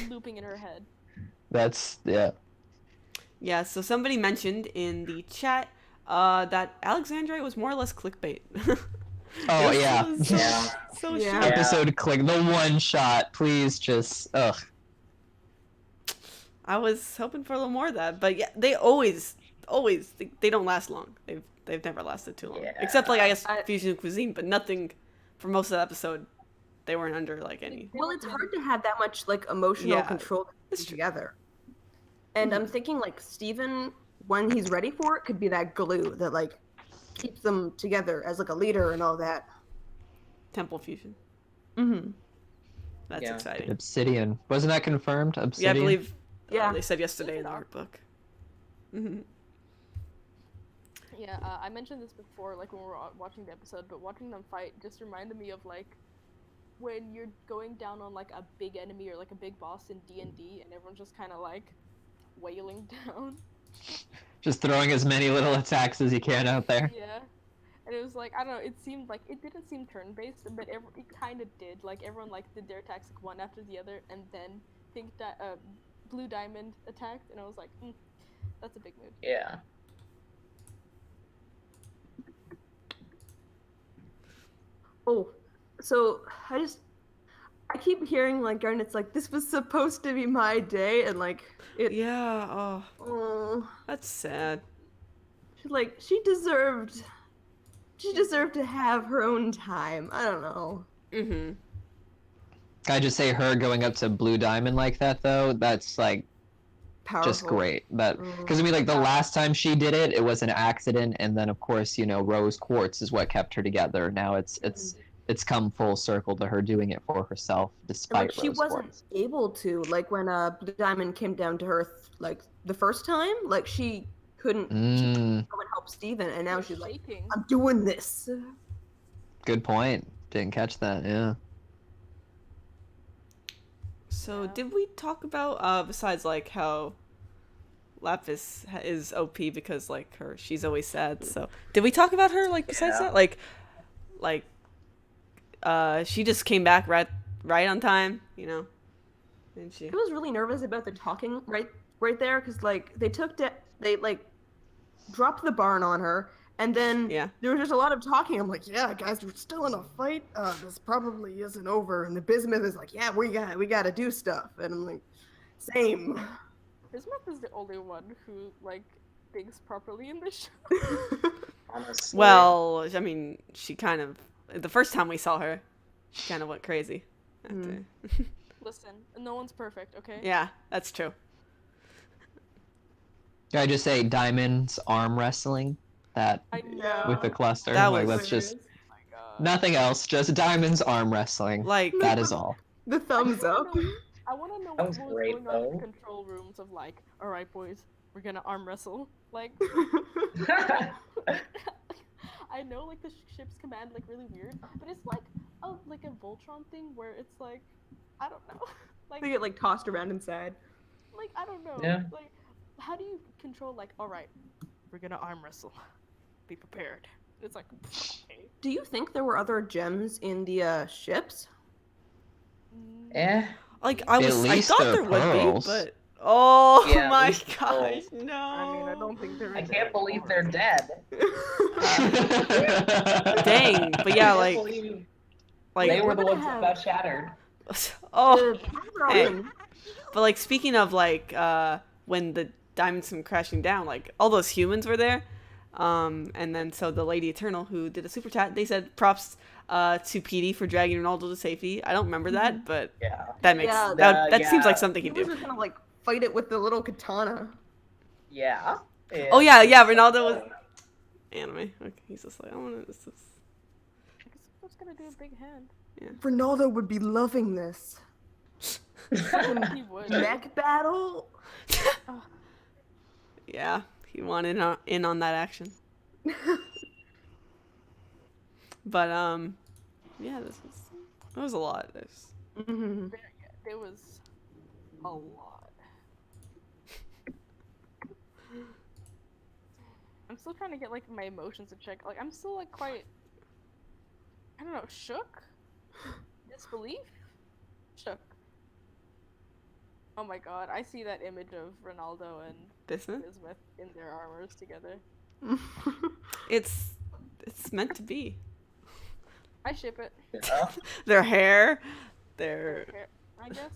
looping in her head. That's yeah. Yeah. So somebody mentioned in the chat that Alexandria was more or less clickbait. Oh It yeah. was so, Yeah. so Yeah. short. Episode click the one shot. Please just ugh. I was hoping for a little more of that, but yeah, they always they don't last long. They've never lasted too long, Yeah. except like I guess I- Fusion Cuisine, but nothing for most of the episode. They weren't under like any. Well, it's hard to have that much like emotional Yeah, control it's true. together. And I'm thinking like Steven, when he's ready for it, could be that glue that like keeps them together as like a leader and all that. Temple Fusion. Mm-hmm. That's Yeah. exciting. Obsidian. Wasn't that confirmed? Yeah, Obsidian. I believe. Yeah. They said yesterday in the Is it art book. Mm-hmm. Yeah, I mentioned this before, like when we were watching the episode, but watching them fight just reminded me of like when you're going down on like a big enemy or like a big boss in D&D, and everyone's just kind of like wailing down. Just throwing as many little attacks as you can out there. Yeah, and it was like I don't know. It seemed like it didn't seem turn-based, but it kind of did. Like everyone like did their attacks like one after the other, and then Blue Diamond attacked, and I was like, that's a big move. Yeah. Oh, So I keep hearing like Garnet's like this was supposed to be my day, and like it. Yeah. Oh, Oh, that's sad. like she deserved to have her own time. I don't know. Mm-hmm. Can I just say her going up to Blue Diamond like that though? That's like just Powerful. great. That because I mean, like the last time she did it, it was an accident, and then of course, you know, Rose Quartz is what kept her together. Now it's come full circle to her doing it for herself, And like despite she Rose wasn't Quartz. able to like when Blue Diamond came down to Earth like the first time, like she couldn't Mm, go and help Steven, and now She was she's like, shaking. I'm doing this. good point. Didn't catch that. Yeah. So Yeah. did we talk about besides like how Lapis is OP because like she's always sad. So did we talk about her like besides Yeah. that like she just came back right on time, you know? Didn't she? I was really nervous about the talking right there because like they like dropped the barn on her, and then Yeah. there was just a lot of talking. I'm like, yeah, guys, we're still in a fight. This probably isn't over. And the Bismuth is like, yeah, we got to do stuff. And I'm like, same. Bismuth is the only one who like thinks properly in this show. Honestly. Well, I mean, she kind of the first time we saw her, she kind of went crazy. After. Listen, no one's perfect, okay? Yeah, that's true. Can I just say Diamond's arm wrestling? That I Yeah. know. with the cluster. That Like was that's just Oh my god. nothing else, just Diamond's arm wrestling. Like That is all. The thumbs up. I want to know That what was was great, going on in though. the control rooms of like, all right, boys, we're gonna arm wrestle. Like, I know like the ship's command like really weird, but it's like a Voltron thing where it's like, I don't know, like They get like tossed around inside. I don't know, Yeah. like how do you control like, all right, we're gonna arm wrestle, be prepared. It's like, okay. Do you think there were other gems in the ships? Eh. like At I least thought they're there would be, pearls. but oh Yeah, at my least they're gosh, pearls. no. I mean, I don't think they're. I can't believe they're dead. Dang, but yeah, I can't like believe like they were we're the gonna ones that have- got shattered. oh. The power Hey. on- But like speaking of like when the diamonds come crashing down, like all those humans were there. And then so the Lady Eternal who did a super chat, they said props to PD for dragging Ronaldo to safety. I don't remember that, but Yeah. that makes Yeah, that seems like yeah. something He he'd was do. just gonna like fight it with the little katana. Yeah. Oh yeah, Ronaldo was anime. Okay, he's just like I want to. I guess I was gonna do a big hand. Ronaldo would be loving this. He would. Mech battle. Yeah, he wanted in on that action. But yeah, that was a lot. Mm-hmm. There was a lot. I'm still trying to get like my emotions in check. Like I'm still like quite, I don't know, shook, disbelief, shook. Oh my god, I see that image of Ronaldo and Bismuth. Bismuth in their armors together. It's meant to be. I ship it. Yeah. Their hair, their Okay, I guess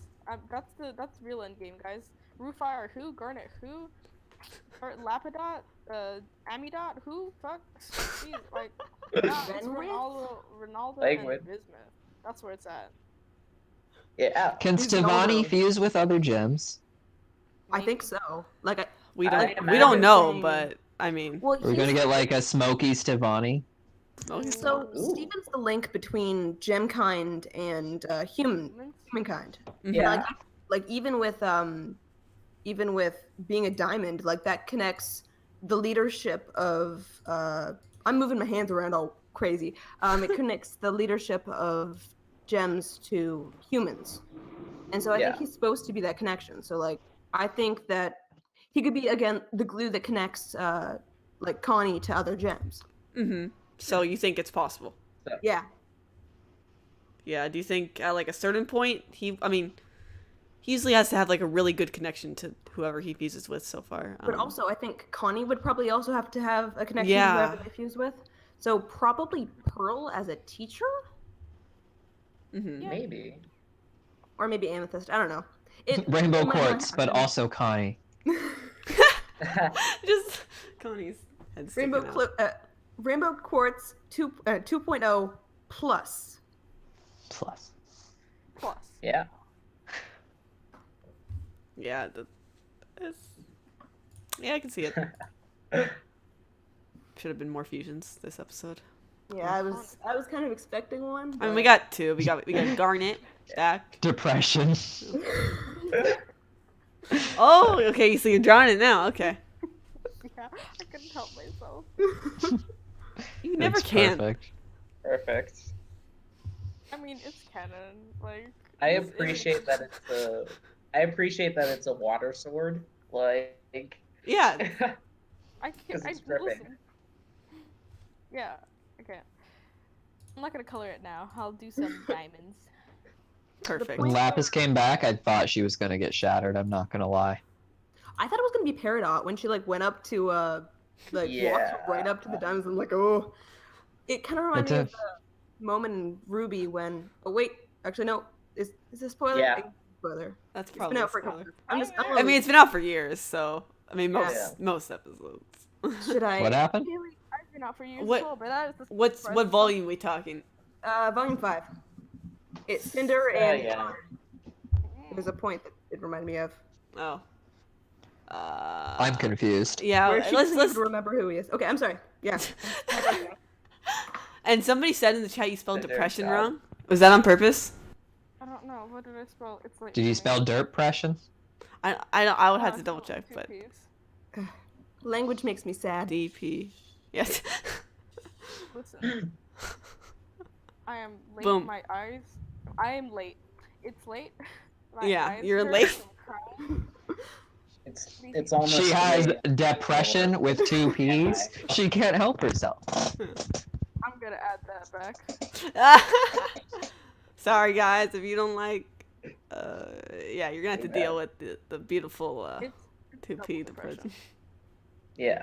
that's real endgame, guys. Rufire who? Garnet who? Lapidot? Amidot who? Fuck. Jeez, like, nah, it's Ronaldo Languid. and Bismuth. That's where it's at. Yeah. Can He's Stevani Ronaldo. fuse with other gems? I think so. Like, we I don't imagine know, saying- but I mean, well, We're gonna get like a smoky Stevani. So Ooh. Steven's the link between Gemkind and humankind. Yeah. Like even with being a diamond, like that connects the leadership of I'm moving my hands around all crazy. It connects the leadership of gems to humans. And so I think Yeah. he's supposed to be that connection. So like I think that he could be again the glue that connects like Connie to other gems. so you think it's possible? Yeah. Yeah. Do you think at like a certain point he usually has to have like a really good connection to whoever he fuses with so far. But also, I think Connie would probably also have to have a connection Yeah. to whoever they fuse with. So probably Pearl as a teacher. Mm-hmm. Yeah. Maybe. Or maybe Amethyst. I don't know. Rainbow it might not Quartz, but happen. also Connie. Just Connie's head sticking Rainbow, out. Rainbow Quartz 2.0 plus. Plus. Plus. Yeah. Yeah, yeah, I can see it. Should have been more fusions this episode. Yeah, I was kind of expecting one. I mean, but- we got two. We got Garnet back. Depression. Oh, okay. So you're drawing it now. Okay. Yeah, I couldn't help myself. You never It's can. perfect. Perfect. I mean, it's canon. Like, I this appreciate that it's a water sword. Like Yeah. I can't. 'Cause I it's dripping. listen. Yeah. Okay. I'm not gonna color it now. I'll do some diamonds. Perfect. When Lapis came back, I thought she was gonna get shattered. I'm not gonna lie. I thought it was gonna be Peridot when she like went up to walked right up to the diamonds. I'm like, oh, it kind of reminded me of the moment in Ruby when. Oh wait, actually no, is this a spoiler? Yeah. I think it's a spoiler. That's It's been probably a out for a couple. spoiler. I'm I mean, it's been out for years, so I mean, Yeah. most episodes. should I? What happened? Haley, I've been out for years What- as well, but that is the What surprise. volume we talking? Volume 5. It's Cinder and yeah. there's a point that it reminded me of. Oh. I'm confused. Yeah, Where she let's doesn't even remember who he is. Okay, I'm sorry. Yeah. And somebody said in the chat you spelled Cinder, depression God. wrong. Was that on purpose? I don't know. What did I spell? It's like. Did you spell depression? I would have to double check, but Language makes me sad. DP. Yes. Listen. I am late. Boom. My eyes. I am late. It's late. My Yeah, eyes you're hurt late. from crying. It's almost. She has late. depression with 2 P's. She can't help herself. I'm gonna add that back. Sorry guys, if you don't like yeah, you're gonna have to Okay. deal with the beautiful It's 2P double depression. Yeah.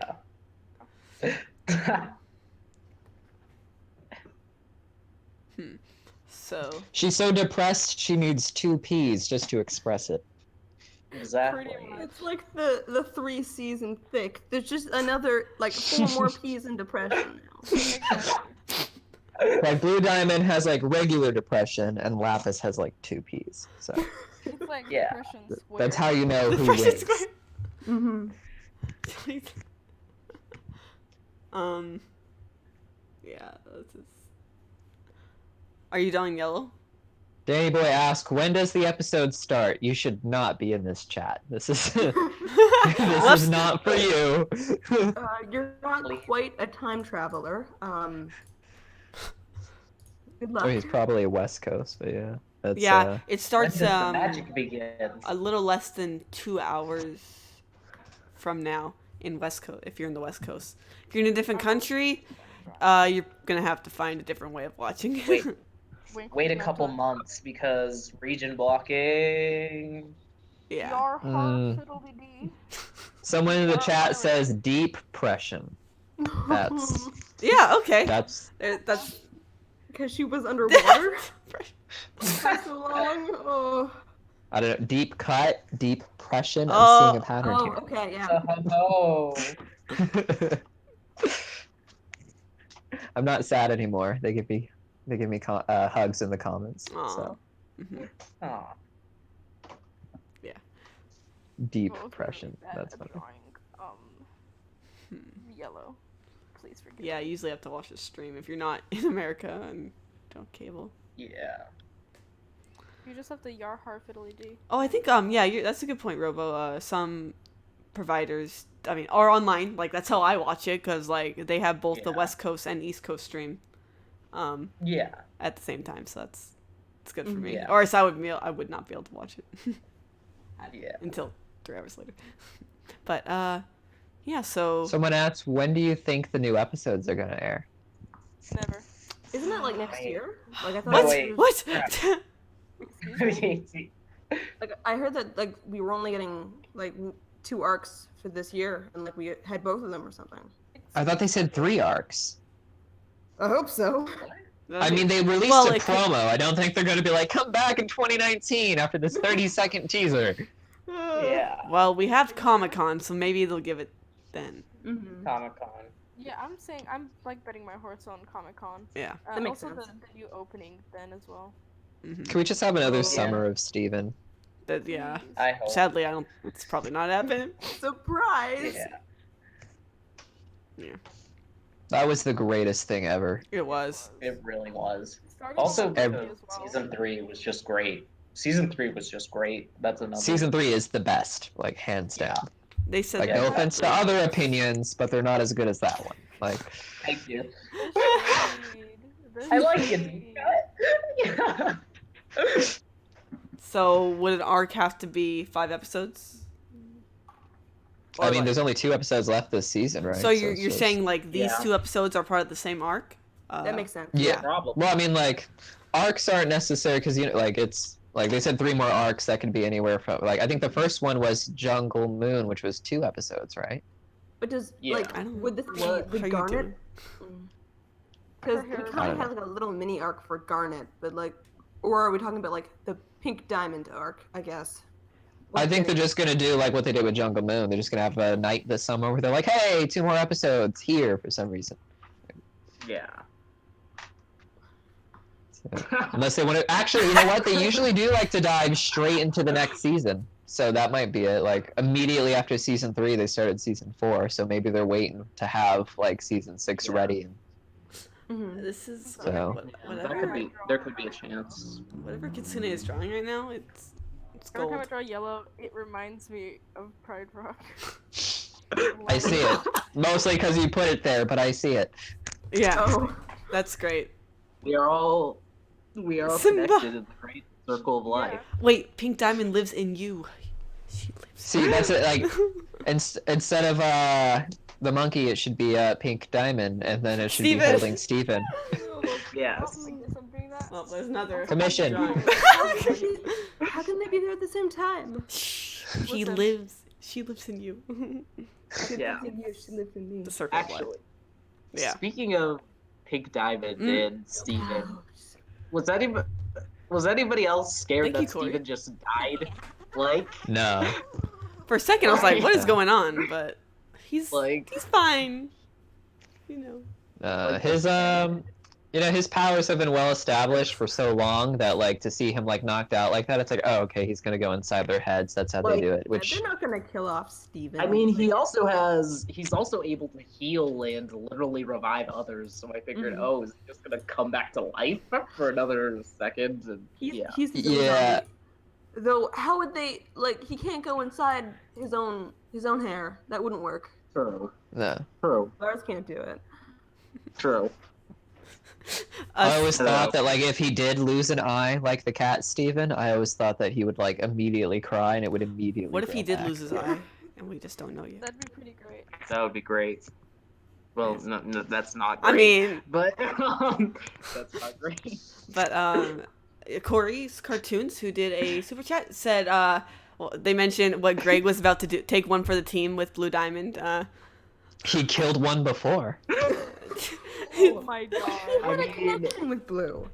So She's so depressed, she needs 2 P's just to express it. Exactly. Pretty much. It's like the 3 season thick. There's just another like 4 more P's in depression now. Exactly. Like Blue Diamond has like regular depression, and Lapis has like 2 P's. So It's like Yeah. depression squared. that's how you know who Depression wins. squared. Mm-hmm. Yeah, this is... Are you drawing yellow? Danny Boy asked, "When does the episode start?" You should not be in this chat. This is this Whoops. is not for you. You're not quite a time traveler. Good luck. Oh, he's probably a West Coast, but yeah, that's Yeah, it When starts does the magic begin? a little less than 2 hours from now in West Coast. If you're in the West Coast, if you're in a different country, you're gonna have to find a different way of watching. Wait. Wink, Wait a wink, couple nudge. months because region blocking. Yeah. Yar Mm. har fiddly dee. Someone in the chat says depression. That's Yeah. Okay. that's That's. Because she was underwater for so long. Oh. I don't know, deep cut, depression. I'm Oh. seeing a pattern Oh, here. okay, yeah. Oh. I'm not sad anymore. They give me hugs in the comments. Aw. So Mhm. Aw. deep Both are depression. bad That's at funny. drawing, yellow. Please forgive Yeah. me. You usually have to watch the stream if you're not in America and don't cable. Yeah. You just have to yar har fiddly dee. Oh, I think yeah, that's a good point, Robo. Some providers, I mean, or online, like that's how I watch it, cause like they have both the Yeah. West Coast and East Coast stream, Yeah. at the same time, so it's good for me. Yeah. Or else I would not be able to watch it Yeah. until 3 hours later. But yeah, so Someone asked, when do you think the new episodes are gonna air? Never. Isn't that like next Wait. year? Like I thought. No, what? wait. What? Crap. Excuse me. Like I heard that like we were only getting like 2 arcs for this year, and like we had both of them or something. I thought they said 3 arcs. I hope so. I mean, they released Well, a it could- promo. I don't think they're going to be like, come back in 2019 after this 30-second teaser. Yeah. Well, we have Comic-Con, so maybe they'll give it then. Mm-hmm. Comic-Con. Yeah, I'm saying I'm like betting my horse on Comic-Con. Yeah. That makes Also sense. the new opening then as well. Mm-hmm. Can we just have another Oh. summer of Steven? Yeah. Please. I hope. Sadly, I don't. It's probably not happening. Surprise! Yeah. Yeah. That was the greatest thing ever. It was. It really was. Starting Also, with the Loki as well. season 3 was just great. Season 3 was just great. That's another. Season 3 is the best, like, hands Yeah. down. They said. Like, Yeah, no offense to exactly. other opinions, but they're not as good as that one. Like, Thank you. The shade. The I like shade. it. Yeah. So would an arc have to be 5 episodes? I Or, mean, like- there's only 2 episodes left this season, right? So you're it's you're just- saying like these Yeah. 2 episodes are part of the same arc? That makes sense. Yeah. Probably. Well, I mean, like, arcs aren't necessary because, you know, like, it's, like, they said 3 more arcs that can be anywhere from, like, I think the first one was Jungle Moon, which was 2 episodes, right? But does Yeah. like I don't would this be What the are you Garnet? doing? Because For we her- kind I of don't have like a little mini arc for Garnet, but like, or are we talking about like the Pink Diamond arc? I guess. I think they're just gonna do like what they did with Jungle Moon. They're just gonna have a night this summer where they're like, "Hey, 2 more episodes here" for some reason. Yeah. Unless they want to. Actually, you know what? They usually do like to dive straight into the next season. So that might be it. Like immediately after season 3, they started season 4. So maybe they're waiting to have like season 6 Yeah. ready. Mhm. This is So- whatever There could be a chance. whatever Kitsune is drawing right now. It's Every time I gold. draw yellow, it reminds me of Pride Rock. I see it. Mostly because you put it there, but I see it. Yeah, Oh. that's great. We are all Simba. connected in the great circle of life. Wait, Pink Diamond lives in you. She lives. See, that's it. Like instead of the monkey, it should be Pink Diamond, and then it should be Steven. holding Steven. Yes. I guess I'm doing that. Oh, there's another Commission. drawing. How can they be there at the same time? He Listen. lives. She lives in you. Yeah. She lives in me. The circle of life. Actually, Yeah. speaking of Pink Diamond Mm. and Steven, was anybody else scared Thank you, that Corey. Steven just died? Like, No. For a second, I was like, "What is Yeah. going on?" But he's Like- he's fine. You know. His powers have been well established for so long that like to see him like knocked out like that, it's like, oh, okay, he's gonna go inside their heads. That's how they Like, do it. Yeah, Which they're not gonna kill off Steven. I mean, he's also able to heal and literally revive others. So I figured, Mhm. oh, is he just gonna come back to life for another second? And He's still Yeah. zombie. Though, how would they like? He can't go inside his own hair. That wouldn't work. true, no. Lars can't do it. true. I always Hello. thought that like if he did lose an eye, like the cat Steven, I always thought that he would like immediately cry and it would immediately. What if he grow did back. lose his eye, and we just don't know yet? That'd be pretty great. That would be great. Well, no, that's not. I Great, mean, but that's not great. but Corey's Cartoons, who did a super chat, said well, they mentioned what Greg was about to do, take one for the team with Blue Diamond. He killed one before. Oh my god. I What a mean, connection with Blue.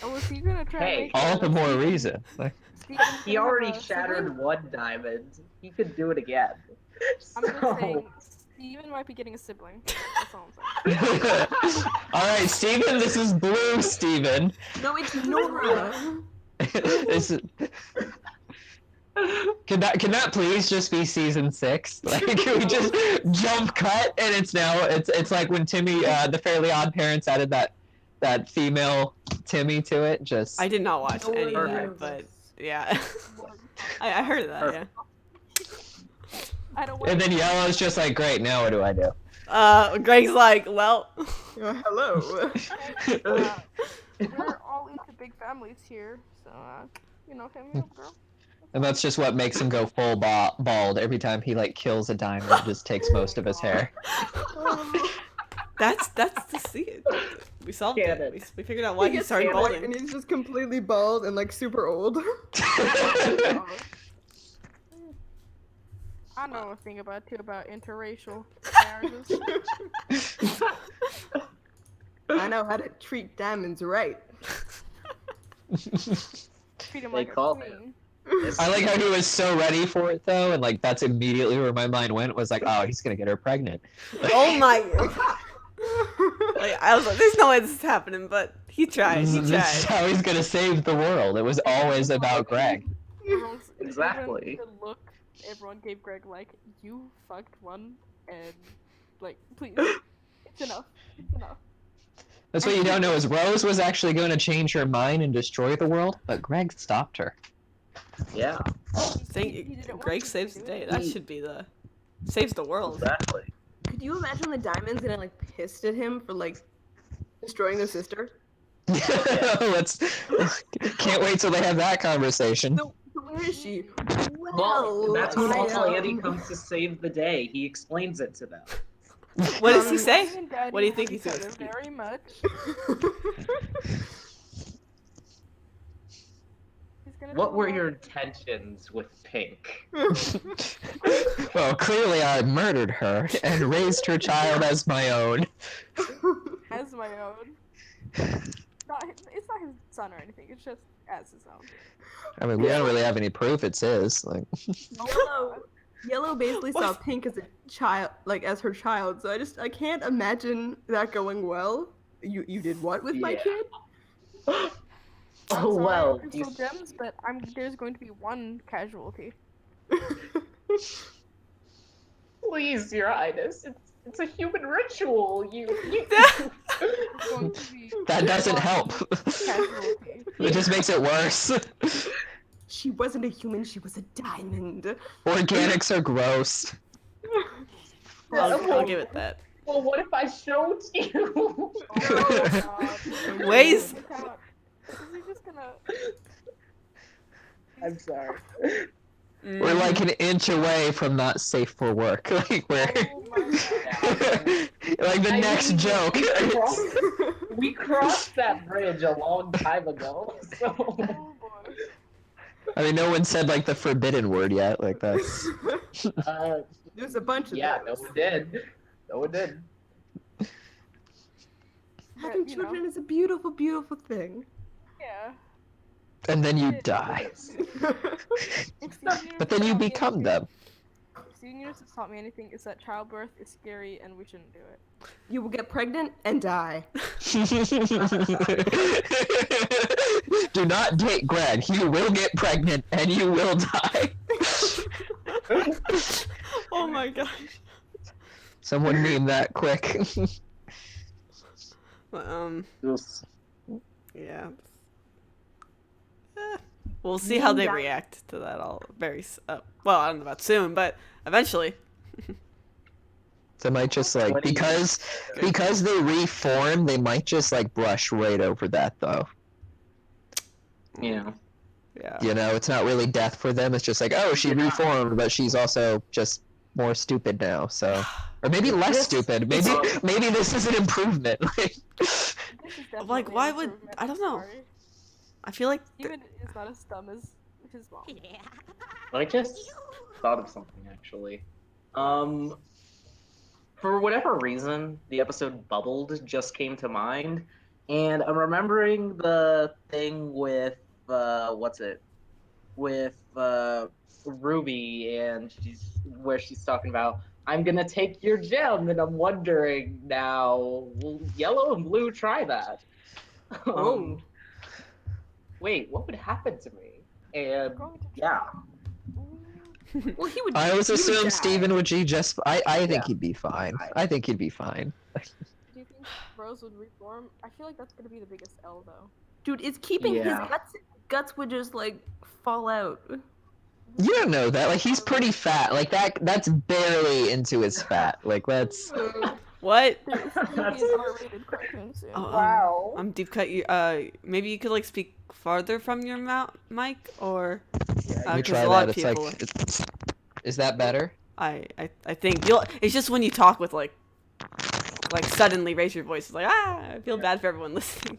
Oh, was he gonna try Hey, and make All the more Steven- reason. Like, Steven's he gonna have already a shattered sibling? one diamond. He could do it again. I'm just So- saying, Steven might be getting a sibling. That's all I'm saying. all right, Steven, this is Blue Steven. No, it's Nora. This is- Can that please just be season 6? Like, can we just jump cut and it's like when Timmy, the Fairly Odd Parents added that female Timmy to it. Just I did not watch any of Perfect. it, but yeah, I heard of that. Yeah. I don't and then want Yellow's just like, great. Now what do I do? Greg's like, well, Hello. we're all into big families here, so hit me up, girl. And that's just what makes him go full bald every time he like kills a diamond. It just takes most of his hair. that's to see it. We solved Get it. it. We figured out why he gets started hammered balding. and he's just completely bald and like super old. I know a thing about interracial marriages. I mean, Marriages. hey, I don't know a thing about all too about interracial marriages. the I know how to treat diamonds right. Treat him They like a call queen. I like how he was so ready for it though, and like that's immediately where my mind went. Was like, oh, he's gonna get her pregnant. Oh my! Like I was like, "There's no way this is happening," but he tried. He This is tried. how he's gonna save the world. It was always about Greg. Everyone's Exactly. everyone, the look everyone gave Greg, like, you fucked one, and like, please, it's enough. It's enough. That's what you don't know is Rose was actually going to change her mind and destroy the world, but Greg stopped her. Yeah, Saying He didn't want Greg to saves do the day. it. That should be the saves the world. exactly. Could you imagine the diamonds getting like pissed at him for like destroying their sister? Let's can't wait till they have that conversation. So where is she? Well, that's when I, Uncle Andy comes to save the day. He explains it to them. What does he Um, say? Mommy and Daddy What do you love think each he's other gonna very much. He's gonna What tell were Mom- your intentions with Pink? Well, clearly I murdered her and raised her child as my own. as my own? It's not his son or anything. It's just as his own. I mean, we don't really have any proof it's his. Like, Yellow basically saw What? Pink as a child, like as her child. So I can't imagine that going well. You did what with my Yeah. kid? I'm Oh sorry, well. Crystal Gems, but there's going to be one casualty. Please, Your Highness, it's a human ritual. You There's going to be that doesn't one help. casualty. It just makes it worse. She wasn't a human. She was a diamond. Organics are gross. I'll give it that. Well, what if I showed you? Oh, God. Ways. Is he just gonna? I'm sorry. We're like an inch away from not safe for work. Like we're Oh my God. like the next joke. We crossed that bridge a long time ago. So Oh boy. I mean, no one said like the forbidden word yet. Like that's. There's a bunch of yeah, them. no one did. No one did. Having you know. children is a beautiful, beautiful thing. Yeah. And then you die. But then you become them. Seniors has taught me anything is that childbirth is scary and we shouldn't do it. You will get pregnant and die. Do not date Greg. You will get pregnant and you will die. Oh my gosh. Someone meme that quick. But, Yes. yeah. We'll see how they Yeah. react to that all well, I don't know about soon, but eventually. They might just like What do you- because they reform, they might just like brush right over that though. Yeah. Yeah. You know, it's not really death for them. It's just like, oh, she reformed, but she's also just more stupid now. So, or maybe less This- stupid. Maybe this is an improvement. Like, This is Like, definitely why an would- improvement, I don't know. sorry. I feel like Steven is not as dumb as his mom. I just thought of something actually. For whatever reason, the episode Bubbled just came to mind, and I'm remembering the thing with with Ruby, and she's talking about I'm gonna take your gem, and I'm wondering now, will Yellow and Blue try that? Oh. Wait, what would happen to me? And Going to yeah. Well, he would. I always he would assume die. Steven would be just. I think Yeah. he'd be fine. I think he'd be fine. Do you think Rose would reform? I feel like that's gonna be the biggest L though. Dude, it's keeping Yeah. his guts would just like fall out. You don't know that. Like he's pretty fat. Like that's barely into his fat. Like that's. what? There is gonna be an R-rated cartoon soon. Wow. I'm deep cut. You maybe you could like speak farther from your mic, or Let me 'cause try a lot that. of It's people. like. Is that better? I think you'll. It's just when you talk with like suddenly raise your voice. It's like I feel bad for everyone listening.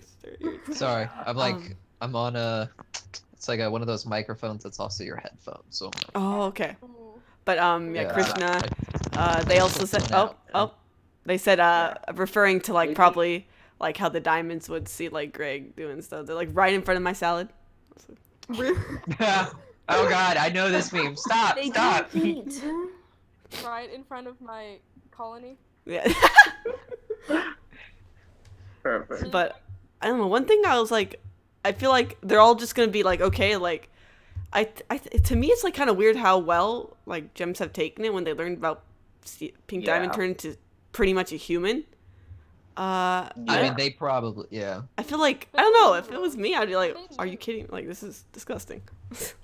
Sorry, I'm like Um, I'm on a. It's like one of those microphones that's also your headphone. So. Oh, okay. Ooh. But yeah, Yeah. Krishna. They also said Now. they said referring to like Maybe- probably like how the diamonds would see like Greg doing stuff. They're like right in front of my salad. Oh God, I know this meme. Stop! They Stop! do eat. Right in front of my colony. Yeah. Perfect. But I don't know. One thing I was like, I feel like they're all just gonna be like, okay, like, to me it's like kind of weird how well like gems have taken it when they learned about Pink Diamond Yeah. turned into pretty much a human. I mean, they probably, yeah. I feel like I don't know. If it was me, I'd be like, "Are you kidding? Like this is disgusting."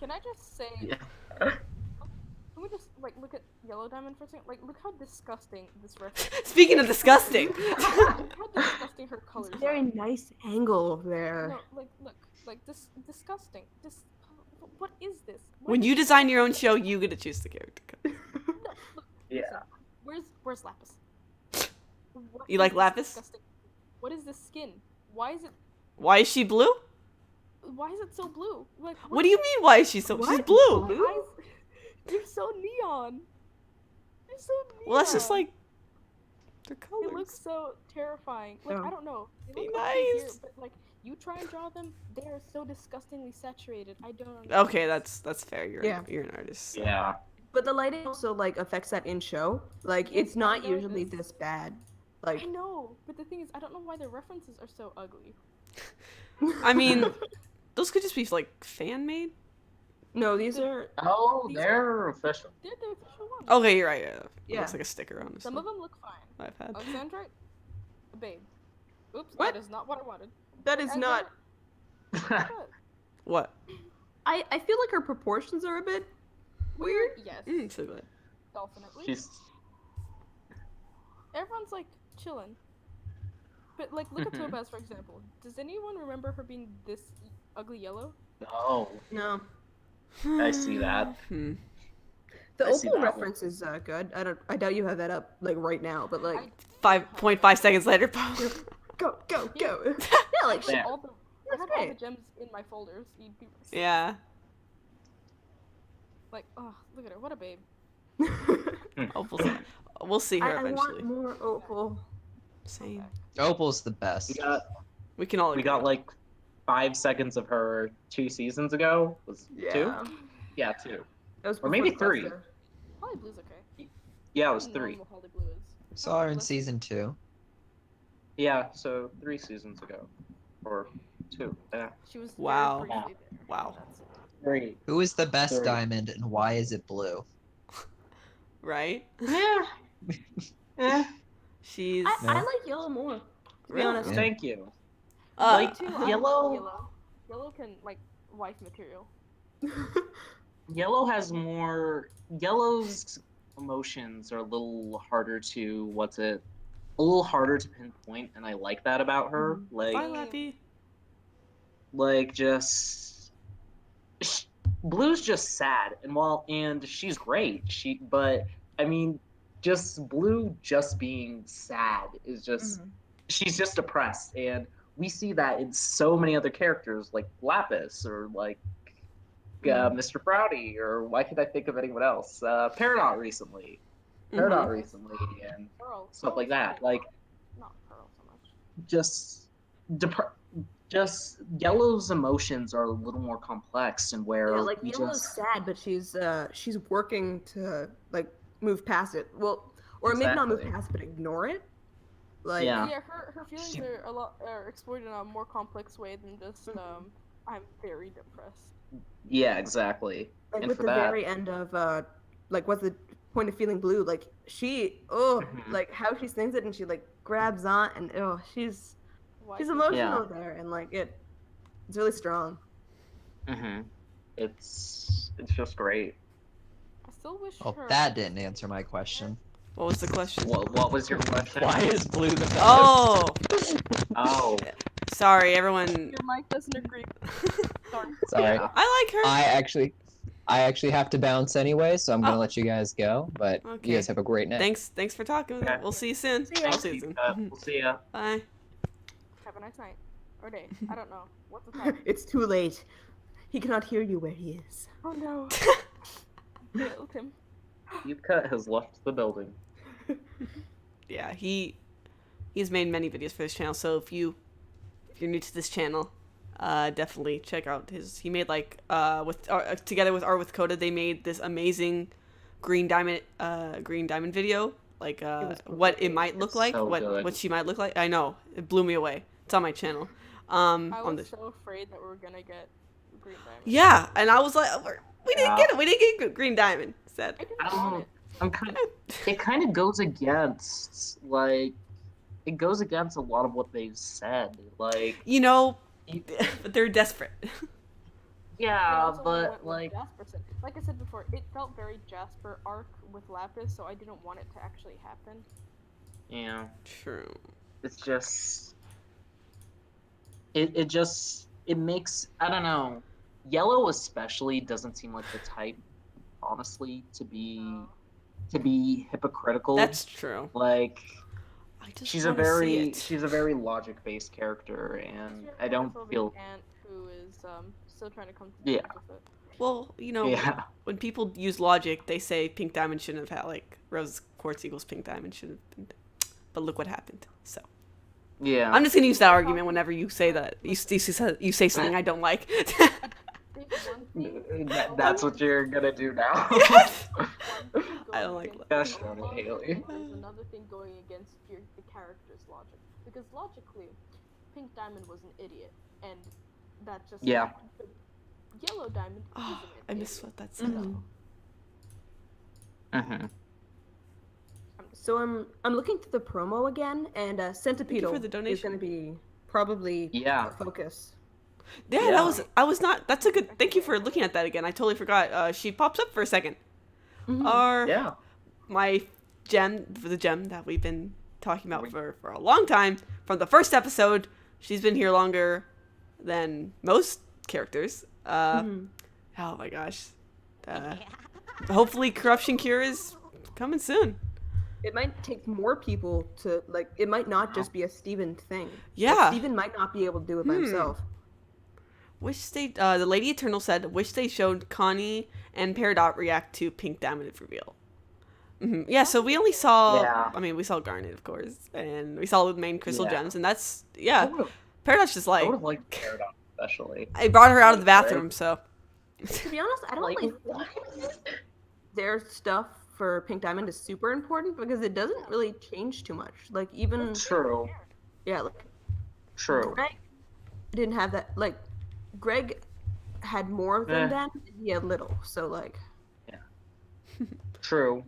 Can I just say? Yeah. Can we just like look at Yellow Diamond for a second? Like, look how disgusting this reference. Speaking of disgusting, Look how disgusting her colors Very are. nice angle there. No, like this disgusting. What is this? when you design your own show, you get to choose the character. No, look, Yeah. listen, where's Lapis? What You is like this Lapis? disgusting- What is this skin? Why is it? Why is she blue? Why is it so blue? Like, What do you mean? Why is she so? She's What? blue. Why is, you're so neon. You're so neon. Well, that's just like their They colors. look so terrifying. Like, Yeah. I don't know. They Be look okay here, nice. but like you try and draw them, they are so disgustingly saturated. I don't understand. Okay, that's fair. You're Yeah. you're an artist. so. Yeah. But the lighting also like affects that in show. Like Yes, it's not I usually noticed. this bad. I Like know, but the thing is, I don't know why their references are so ugly. I mean, those could just be like fan made. no, these are Oh, These they're official. They're the official ones. Okay, you're right. Yeah. It Yeah. looks like a sticker on this. Some of them look fine. iPad. Alexandrite, a babe. Oops, What? that is not what I wanted. that is not. But What? I feel like her proportions are a bit weird. yes, So good. definitely. She's Everyone's like chilling. But like, look at Mhm. Topaz for example. Does anyone remember her being this ugly yellow? no. No, I see that. Hmm. the I see opal that one. reference is good. I doubt you have that up like right now, but like 5.5 seconds later. go. Yeah, like Yeah. All the, I That's had all the great. gems in my folders. You'd be Yeah. like, oh, look at her, what a babe. We'll see her I eventually. want more opal. Same. Opal's the best. We can all. We agree. got like 5 seconds of her 2 seasons ago. Was Yeah. 2? Yeah, 2. That was Or maybe before the 3. cluster. Holly Blue's okay. Yeah, it was I don't know 3. what Holly Blue is. Saw her in Let's- season 2. Yeah, so 3 seasons ago, or 2. Yeah, She was Wow. very briefly there. Wow. That's it. 3. Who is the best Sorry. diamond and why is it blue? Right? Yeah. Eh. She's. I like yellow more. To be Really? honest. Yeah. Thank you. Uh, Too, I yellow- Yellow. Yellow can like wife material. Yellow has more. Yellow's emotions are a little harder to a little harder to pinpoint, and I like that about her. Bye, Like, Lappy. just Blue's just sad, and she's great. But I mean, just Blue just being sad is just she's just depressed, and we see that in so many other characters like Lapis or like Mr. Prouty, or why can't I think of anyone else? Peridot recently, and Pearl. stuff like that. Like Not Pearl so much. just just Yellow's emotions are a little more complex, and where Yeah, like we Yellow's just sad, but she's working to like move past it. Well, or maybe not move Exactly. past it, but ignore it. Like Yeah. Yeah, her feelings She- are explored in a more complex way than just I'm very depressed. yeah, exactly. like and with for the that- very end of like what's the point of feeling blue? Like she Mhm. like how she sings it and she like grabs on and she's Why she's can't- emotional there and like it's really strong. Mm-hmm. It's just great. I still wish Well, her. that didn't answer my question. What was the question? What was your question? Why is blue the best? Oh, Oh, sorry, everyone. Your mic doesn't agree. Sorry. Sorry. Yeah. I like her. I actually have to bounce anyway, so I'm gonna Oh. let you guys go. But Okay. you guys have a great night. Thanks for talking. Okay. We'll see you soon. See ya. I'll see you soon. we'll see ya. Bye. Have a nice night or day. I don't know. What's the time? It's too late. He cannot hear you where he is. Oh no. Killed him. Deep Cut has left the building. Yeah, he he's made many videos for this channel. So if you're new to this channel, definitely check out his. He made like together with Art with Coda, they made this amazing green diamond video. Like what it might look like, so good. what she might look like. I know, it blew me away. It's on my channel. I On was the so afraid that we were gonna get green diamond. yeah, and I was like, we didn't Yeah. get it. We didn't get green diamond. Said. I didn't want it. I'm kind of. It kind of goes against like. It goes against a lot of what they've said. Like. You know, but they're desperate. Yeah, Also, I but went with like. Jasper said. Like I said before, it felt very Jasper arc with Lapis, so I didn't want it to actually happen. Yeah. True. It's just. It makes, I don't know. Yellow especially doesn't seem like the type, honestly, to be hypocritical. That's true. Like I just she's a wanna see very logic based character, and I don't feel. Aunt who is still trying to come to Yeah. terms with it. Well, you know, Yeah. when people use logic, they say pink diamond shouldn't have had like rose quartz equals pink diamond shouldn't have been. But look what happened. So Yeah. I'm just gonna use that argument whenever you say that you say something I don't like. There's one thing. That's what you're gonna do now. I don't like Gosh darn it, Hailey. There's another thing going against the character's logic, because logically, Pink Diamond was an idiot, and that just Yeah. but Yellow Diamond Oh, isn't an I missed idiot. what that said. Mhm. Mm-hmm. So I'm looking through the promo again, and Centipedal for the is donation. going to be probably Yeah. the focus. Yeah, Yeah. I was not. That's a good. Thank you for looking at that again. I totally forgot. She pops up for a second. Mhm. Our Yeah. my the gem that we've been talking about for a long time from the first episode. She's been here longer than most characters. Mhm. Oh my gosh. Hopefully, Corruption Cure is coming soon. It might take more people to like. It might not just be a Steven thing. Yeah. Like, Steven might not be able to do it by himself. Wish they. The Lady Eternal said, "Wish they showed Connie and Peridot react to Pink Diamond reveal." Yeah, so we only saw. Yeah. I mean, we saw Garnet, of course, and we saw the main crystal Yeah. gems, and that's I yeah. would've- Peridot's just I like would have liked Paradox especially. I brought her out of the bathroom, so To be honest, I don't Like, really think their stuff for Pink Diamond is super important because it doesn't really change too much. Like even True. yeah, like True. Greg didn't have that. Like Greg had more than Eh. that. And he had little. So like True.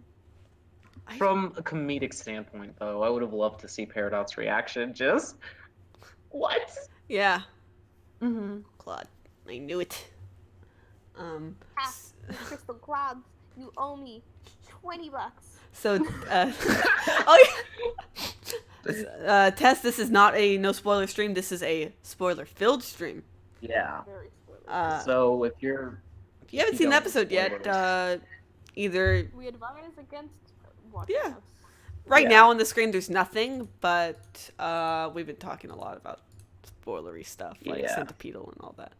I- From a comedic standpoint, though, I would have loved to see Paradox's reaction. Just what? yeah. mhm. Claude, I knew it. Crystal Clouds, you owe me $20. So, oh yeah. Tess, this is not a no spoiler stream. This is a spoiler filled stream. Yeah. Very spoiler. So if you're If you haven't you seen the don't episode yet, spoilers. either We advise against watching Yeah. us. right Yeah. now on the screen there's nothing, but we've been talking a lot about spoilery stuff like Yeah. Centipedal and all that.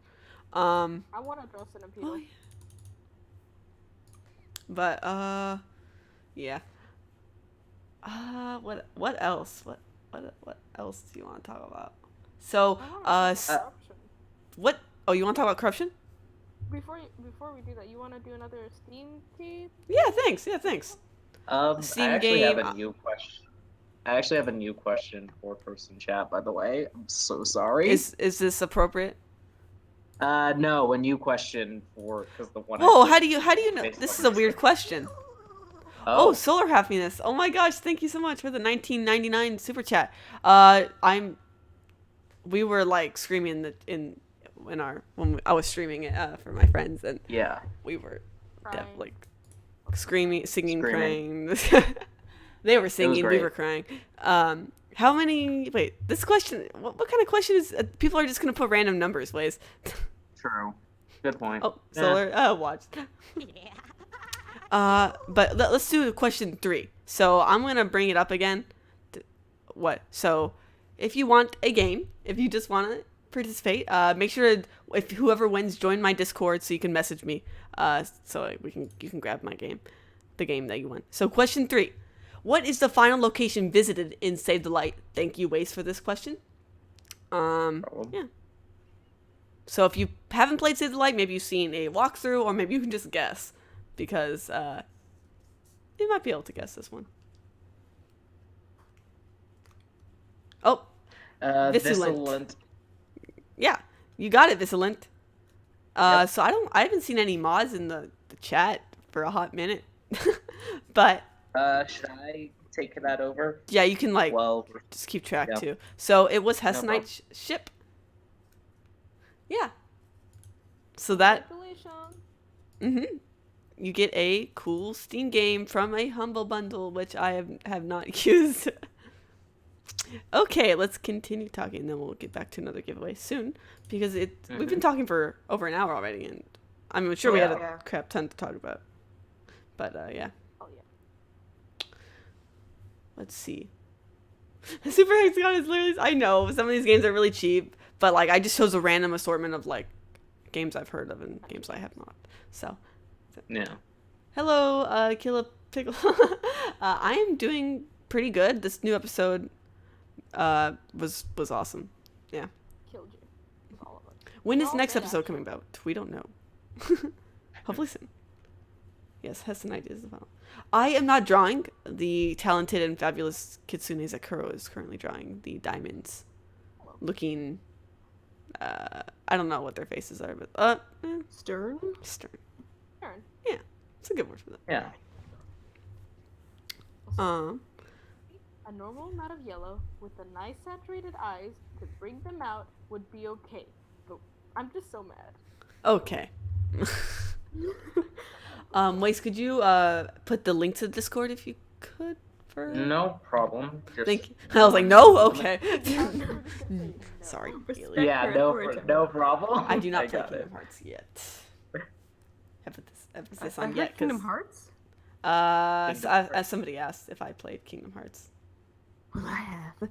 I want to draw Centipede. Oh, yeah. But yeah. What else? What else do you want to talk about? So what? Oh, you want to talk about corruption? Before we do that, you want to do another Steam tea? Yeah, thanks. Yeah, thanks. I Steam actually have game, a new question. I actually have a new question for person chat, by the way. I'm so sorry. Is this appropriate? No, a new question for because the one. Whoa, I how do you know? based This on is a this. weird question. Oh, solar happiness. Oh my gosh, thank you so much for the 1999 super chat. We were like screaming I was streaming it for my friends, and yeah. we were Crying. like screaming, singing, Screaming. crying. They were singing, we great. were crying. How many? Wait, this question. What kind of question is? People are just gonna put random numbers, ways. True. Good point. Oh, Yeah. solar. Watch. But let's do question 3. So I'm gonna bring it up again. What? So, if you want a game, if you just want to participate, make sure to, if whoever wins, join my Discord so you can message me. So you can grab my game, the game that you won. So question 3: What is the final location visited in Save the Light? Thank you, Waste, for this question. Yeah. So if you haven't played Save the Light, maybe you've seen a walkthrough, or maybe you can just guess, because you might be able to guess this one. Oh, Vigilant. Yeah, you got it, Vigilant. Yep. So I haven't seen any mods in the chat for a hot minute, but Should I take that over? yeah, you can like Well, just keep track yeah. too. So it was No Hessenite ship. Yeah. So that Congratulations. you get a cool Steam game from a Humble Bundle, which I have not used. Okay, let's continue talking, and then we'll get back to another giveaway soon, because we've been talking for over an hour already, and I'm sure we had a crap ton to talk about. But yeah. Oh yeah. Let's see. Super Hexagon is literally, I know some of these games are really cheap, but like I just chose a random assortment of like games I've heard of and games I have not. So Yeah. hello, Killa Pickle. I am doing pretty good. This new episode was awesome. Yeah. Killed you. With all of it. When is Well, next good, episode coming out? We don't know. Hopefully soon. Yes, Hessenite is the final. I am not drawing. The talented and fabulous Kitsune Zakuro is currently drawing the diamonds. Looking, I don't know what their faces are, but Stern? stern. Turn. Yeah, it's a good word for that. Yeah. A normal amount of yellow with the nice saturated eyes to bring them out would be okay. But I'm just so mad. Okay. Waste, could you put the link to the Discord if you could? For No problem. Just thank you. I was like, no, okay. Sorry, Hailey. Yeah, no problem. I do not play got Kingdom it. Hearts yet. I put this emphasis I on like yet Kingdom because Hearts. as somebody asked if I played Kingdom Hearts. Well, I have.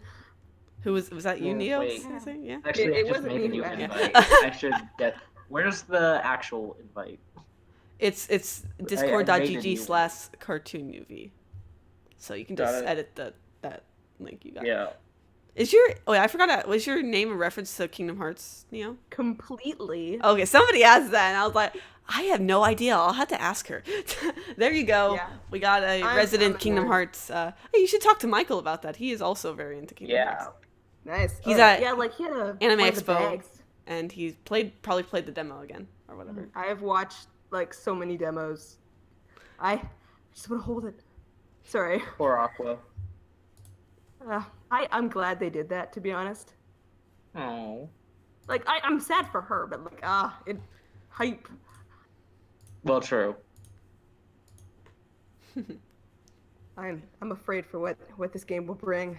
Who was that? You, Well, Neo? wait. Was I saying? Yeah. Actually, It I just wasn't made me a new who asked. invite. I should get. Where's the actual invite? It's I made a discord.gg new / cartoon UV. So you can just Got it. edit that link you got. Yeah. Is your I forgot, was your name a reference to Kingdom Hearts, Neo? Completely. Okay, somebody asked that and I was like, I have no idea. I'll have to ask her. There you go. Yeah. We got a resident I'm Kingdom aware. Hearts. Hey, you should talk to MYKAL about that. He is also very into Kingdom Hearts. Nice. He's Oh, at yeah, like he had a Anime one of the Expo. bags. And he probably played the demo again or whatever. I have watched like so many demos. I just want to hold it. Sorry. Poor Aqua. I'm glad they did that, to be honest. Oh. Like I'm sad for her, but like it hype. Well, true. I'm afraid for what this game will bring.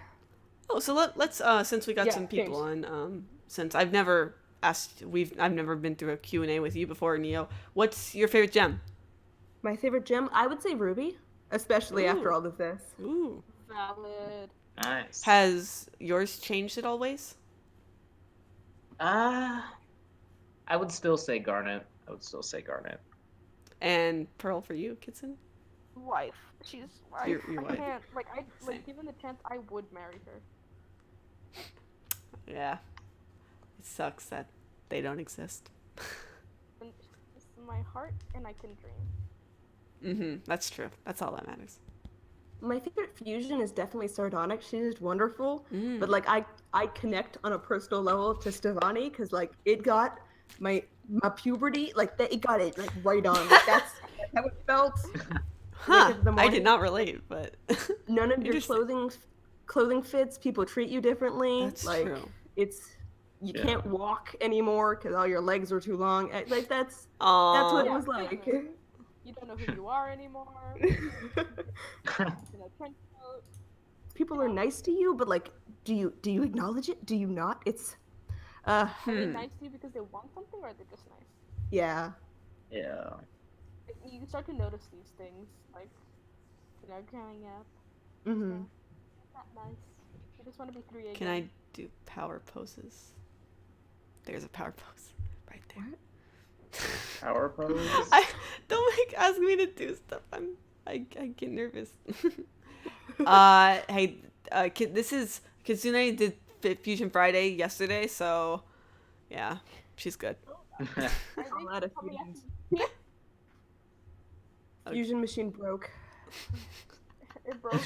Oh, so let's since we got Yeah, some people on, since I've never been through a Q&A with you before, Neo. What's your favorite gem? My favorite gem, I would say Ruby, especially after Ooh. all of this. Ooh. Valid. Nice. Has yours changed at all, Ways? I would still say Garnet. And Pearl for you, Kitsune? Wife. She's wife. Your I wife. can't. Same. Given the chance, I would marry her. Yeah. It sucks that they don't exist. And it's in my heart, and I can dream. Mm-hmm. That's true. That's all that matters. My favorite fusion is definitely Sardonic. She's just wonderful. Mm. But like I connect on a personal level to Stevani because like it got my puberty, like that it got it like right on. Like that's how it felt. Huh. the I morning. did not relate, but None of your Interesting. clothing fits. People treat you differently. That's like true. you Yeah. can't walk anymore because all your legs are too long. Like that's Aww. what it Yeah, was like. You don't know who you are anymore. In a trench coat. People are nice to you, but like, do you acknowledge it? Do you not? It's, Are they nice to you because they want something, or are they just nice? yeah. Yeah. You start to notice these things, like, growing up. Mhm. Not nice. I just want to be 3 again. Can I do power poses? There's a power pose right there. What? Power pose. Don't ask me to do stuff. I get nervous. Hey, this is Kitsune did Fusion Friday yesterday, so yeah, she's good. I A think lot of probably fusions. after- Fusion machine broke. it broke.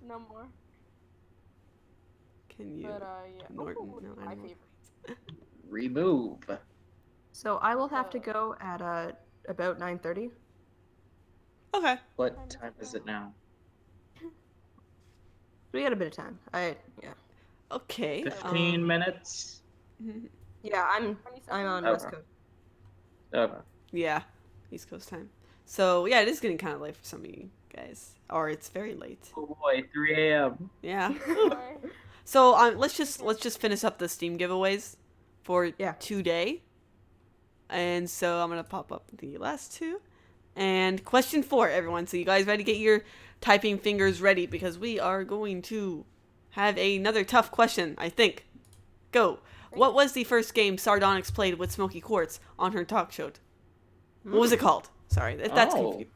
No more. Can you? But yeah, Norton, Opal was no, my I know. favorite. Remove. So I will have to go at about 9:30. Okay. What time is it now? We got a bit of time. Yeah. Okay. 15 minutes? Yeah, I'm on Okay. West Coast. Okay. Yeah, East Coast time. So yeah, it is getting kind of late for some of you guys, or it's very late. Oh boy, 3 a.m. Yeah. Sorry. So let's just finish up the Steam giveaways for today. And so I'm gonna pop up the last two. And question 4, everyone. So you guys ready to get your typing fingers ready because we are going to have another tough question, I think. Go. What was the first game Sardonyx played with Smoky Quartz on her talk show? What was it called? Sorry, if that's confusing.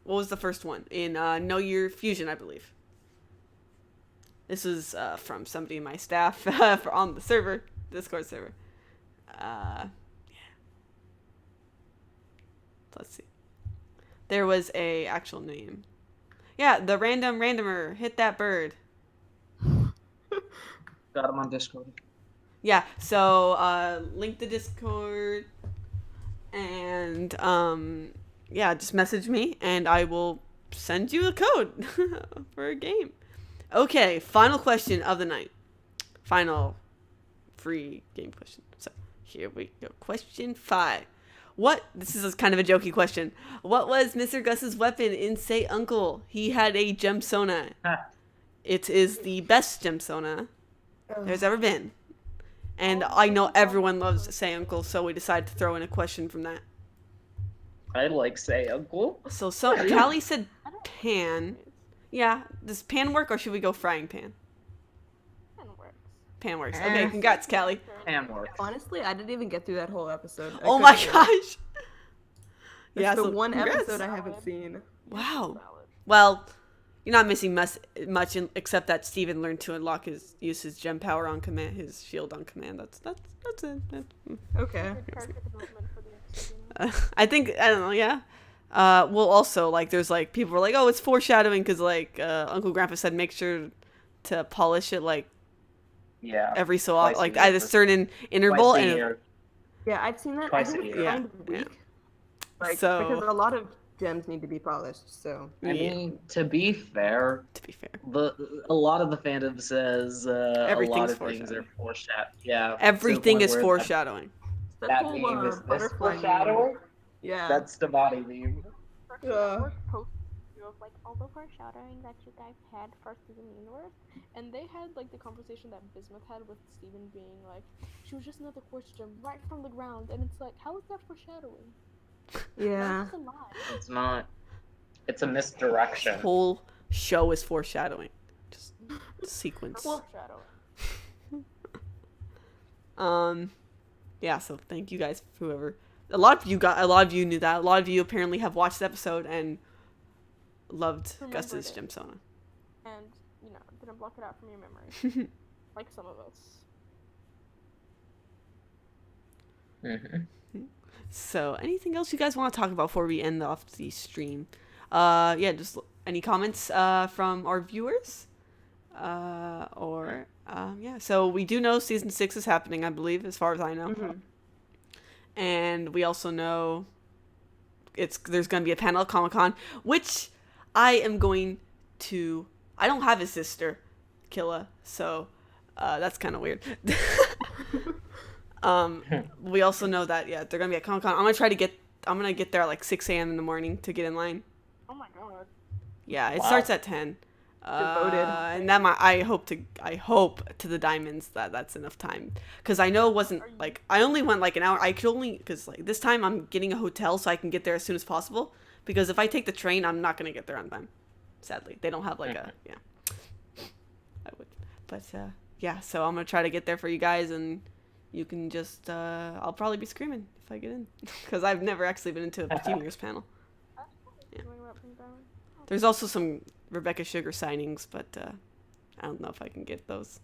What was the first one? In Know Your Fusion, I believe. This is from somebody in my staff on the server, Discord server. Yeah. Let's see. There was a actual name. Yeah, the randomer hit that bird. Got him on Discord. Yeah, so link the Discord and yeah, just message me and I will send you a code for a game. Okay, final question of the night. Final free game question. So here we go. Question 5. This is kind of a jokey question. What was Mr. Gus's weapon in Say Uncle? He had a gemsona. It is the best gemsona there's ever been. And I know everyone loves Say Uncle, so we decided to throw in a question from that. I like Say Uncle. So Callie said pan. Yeah, does pan work or should we go frying pan? Pan works. Pan works. Okay, congrats, Callie. Pan work. Honestly, I didn't even get through that whole episode. Oh my gosh. That's the so one congrats. episode I haven't seen. Wow. Well, you're not missing much except that Steven learned to use his gem power on command, his shield on command. That's it. Okay. Good character development for the episode, you know? I don't know, yeah. Well, also, like, there's, like, people were like, oh, it's foreshadowing because, like, Uncle Grandpa said make sure to polish it, like, every so often, like, at a certain interval. And yeah, I've seen that. Twice I a think year. it's kind of weak. Like, So- because a lot of gems need to be polished, so. I mean, to be fair, a lot of the fandom says a lot of things are foreshadowing. Yeah. Everything is foreshadowing. That meme is this foreshadowing? Yeah. That's the body meme. Yeah. Of like all the foreshadowing that you guys had for Steven Universe, and they had like the conversation that Bismuth had with Steven being like, she was just another quartz gem right from the ground, and it's like, how is that foreshadowing? Yeah. That's a lie. It's not. It's a misdirection. The whole show is foreshadowing. Just sequence. Foreshadowing. Yeah, so thank you guys, whoever. A lot of you knew that. A lot of you apparently have watched the episode and loved Gus's gemsona. And, you know, didn't block it out from your memory. Like some of us. Mm-hmm. So, anything else you guys want to talk about before we end off the stream? Yeah, just any comments from our viewers? Yeah. So we do know season 6 is happening, I believe, as far as I know. Mm-hmm. And we also know there's going to be a panel at Comic-Con, which I am going to. I don't have a sister, Killa, so that's kind of weird. We also know that they're gonna be at Comic-Con. I'm gonna get there at like 6 a.m. in the morning to get in line. Oh my god. Yeah, it starts at 10. Devoted. And that I hope to the diamonds that's enough time, because I know it wasn't like I only went like an hour. I could only because like this time I'm getting a hotel so I can get there as soon as possible, because if I take the train I'm not gonna get there on time. Sadly, they don't have like I would, but yeah. So I'm gonna try to get there for you guys, and you can just I'll probably be screaming if I get in, because I've never actually been into a Juniors panel. Yeah. There's also some Rebecca Sugar signings, but I don't know if I can get those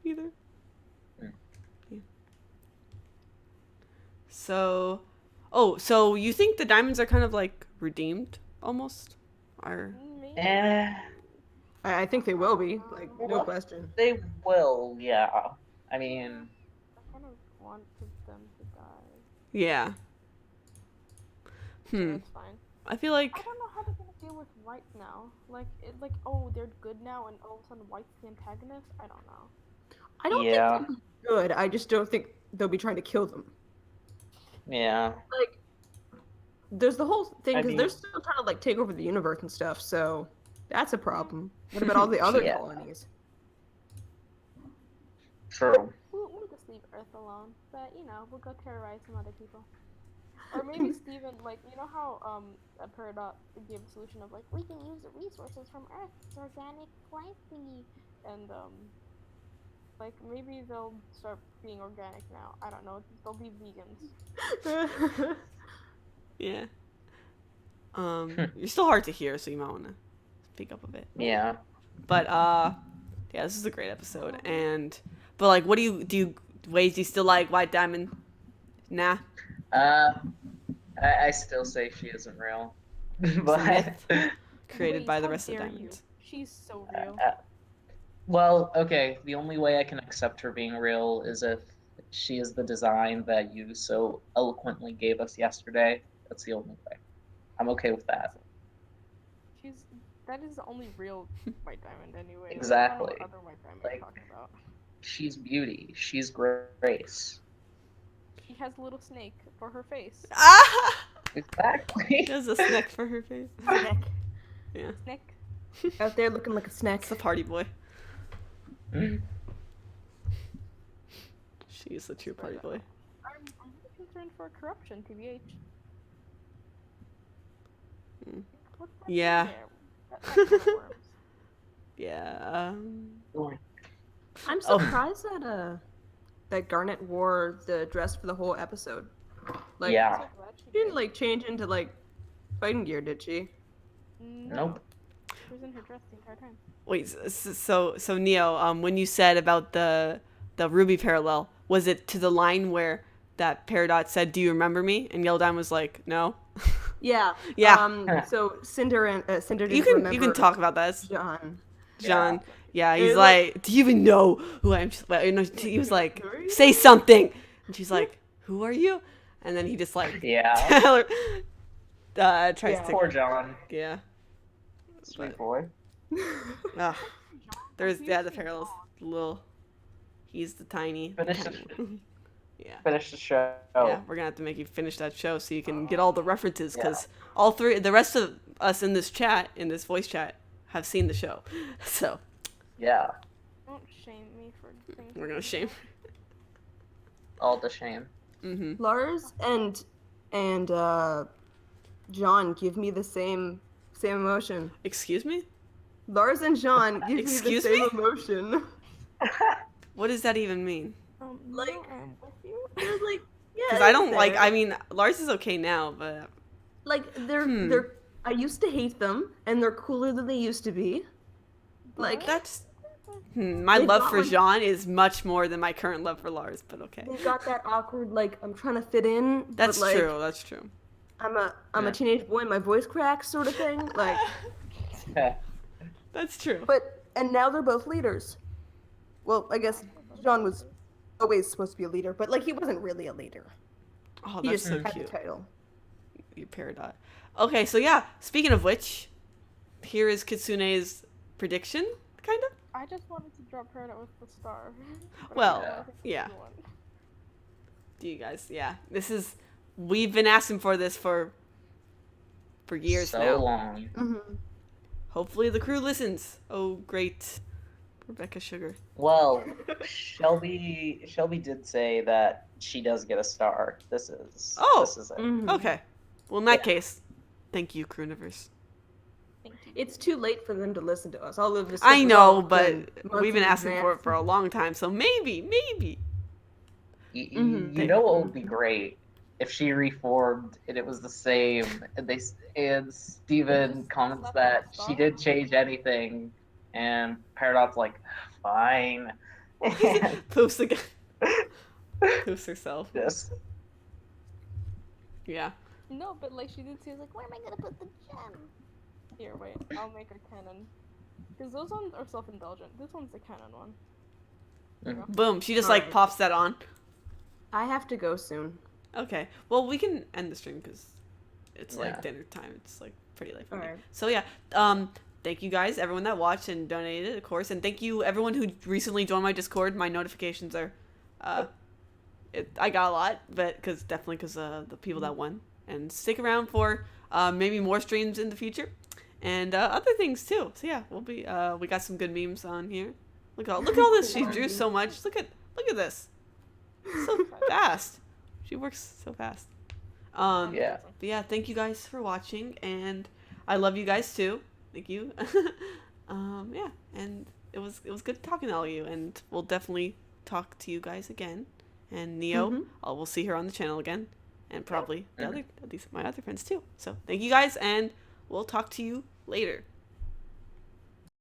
either. Mm. Yeah. So, so you think the diamonds are kind of like redeemed almost, or Maybe. Eh, I think they will be, like, no Well, question. they will, yeah. I mean, I kind of wanted them to die. yeah? So Hmm. it's fine. I feel like I don't know how they're gonna deal with White now. Like, oh, they're good now, and all of a sudden White's the antagonist. I don't know. I don't yeah, think they'll be good. I just don't think they'll be trying to kill them. yeah. Like, there's the whole thing I because they're mean, still trying to like take over the universe and stuff. So that's a problem. What about all the other Yeah. colonies? True. We'll just leave Earth alone. But we'll go terrorize some other people. Or maybe Steven, like, you know how Peridot gave a solution of like we can use the resources from Earth, it's organic life thingy, and like maybe they'll start being organic now. I don't know. They'll be vegans. yeah. You're still hard to hear, so you might want to speak up a bit. Yeah. But yeah, this is a great episode, but like, what do you ways do you still like White Diamond? Nah. I still say she isn't real, but myth. Created Wait, by the how rest of the dare diamonds. You? She's so real. well, okay. The only way I can accept her being real is if she is the design that you so eloquently gave us yesterday. That's the only way. I'm okay with that. That is the only real White Diamond anyway. Exactly. Like, I don't know what other White Diamond Like- you're talking about. She's beauty. She's grace. She has a little snake for her face. Ah! Exactly. There's a snack for her face. Snack. Yeah. Snake. Out there looking like a snack. It's the party boy. Mm. She's the true party boy. I'm really concerned for corruption, TBH. Mm. What's that Yeah. thing there? That kind of worms. Yeah. I'm Oh. surprised that Garnet wore the dress for the whole episode. Like, Yeah. I'm so glad she she didn't like change into like fighting gear, did she? No. Nope. She was in her dress the entire time. Wait. So Neo, when you said about the Ruby parallel, was it to the line where that Peridot said, "Do you remember me?" and Yeldon was like, "No." Yeah. Yeah. So Cinder didn't You can remember talk about that. John. John. Yeah, he's It like, "Do you even know who I am?" She's like, he was like, "Say something," and she's like, "Who are you?" And then he just like, Yeah. tries Yeah. to, Poor John. yeah. Sweet boy. Ah, there's the parallels. He's the tiny. Finish tiny the- one. Yeah. Finish the show. Yeah, we're gonna have to make you finish that show so you can get all the references, because the rest of us in this chat, in this voice chat, have seen the show. So Yeah. Don't shame me for things. we're gonna shame. All the shame. Mm-hmm. Lars and John give me the same emotion. Excuse me? Lars and John give Excuse me the same me? emotion. What does that even mean? Like- No, I'm with you. They're like, yeah. Because I don't like. they're- I mean, Lars is okay now, but like they're. I used to hate them, and they're cooler than they used to be. Like that's. My They've love got, for like- Jean is much more than my current love for Lars, but okay. they got that awkward like I'm trying to fit in. That's but, like, true. That's true. I'm a Yeah. teenage boy, my voice cracks sort of thing. Like, That's true. and now they're both leaders. Well, I guess John was always supposed to be a leader, but like he wasn't really a leader. Oh, He that's just so had cute. the title. You Peridot. Okay, so yeah. Speaking of which, here is Kitsune's prediction, kind of. I just wanted to drop her with the star. But Well, I don't think it's yeah. the one. Do you guys? Yeah. This is. We've been asking for this for years so now. long. Mm-hmm. Hopefully the crew listens. Oh, great. Rebecca Sugar. Well, Shelby did say that she does get a star. This is Oh. This is it. Mm-hmm. Okay. Well, in that Yeah. case, thank you, Crewniverse. Thank you. It's too late for them to listen to us. All of this. I stuff was know, all but done months we've been in asking for it advance. for a long time, so maybe. You Mhm. know what would be great if she reformed and it was the same, and Steven comments slap that off she star. did change anything, and Paradox like, fine, and Poofs again. Poofs herself. just Yeah. No, but like she did say, like, where am I gonna put the gem? Here, wait, I'll make a canon. Because those ones are self-indulgent. This one's the canon one. There you go. Boom. She just All like right. pops that on. I have to go soon. Okay. Well, we can end the stream because it's Yeah. like dinner time. It's like pretty late for me. Alright. So yeah. Thank you guys, everyone that watched and donated, of course, and thank you everyone who recently joined my Discord. My notifications are, I got a lot, but definitely because the people that won. And stick around for maybe more streams in the future, and other things too. So yeah, we got some good memes on here. Look at all this. She drew so much. Look at this. So fast. She works so fast. yeah. But yeah, thank you guys for watching, and I love you guys too. Thank you. Yeah, and it was good talking to all of you, and we'll definitely talk to you guys again. And Neo, we'll see her on the channel again, and probably my other friends too. So thank you guys, and we'll talk to you later.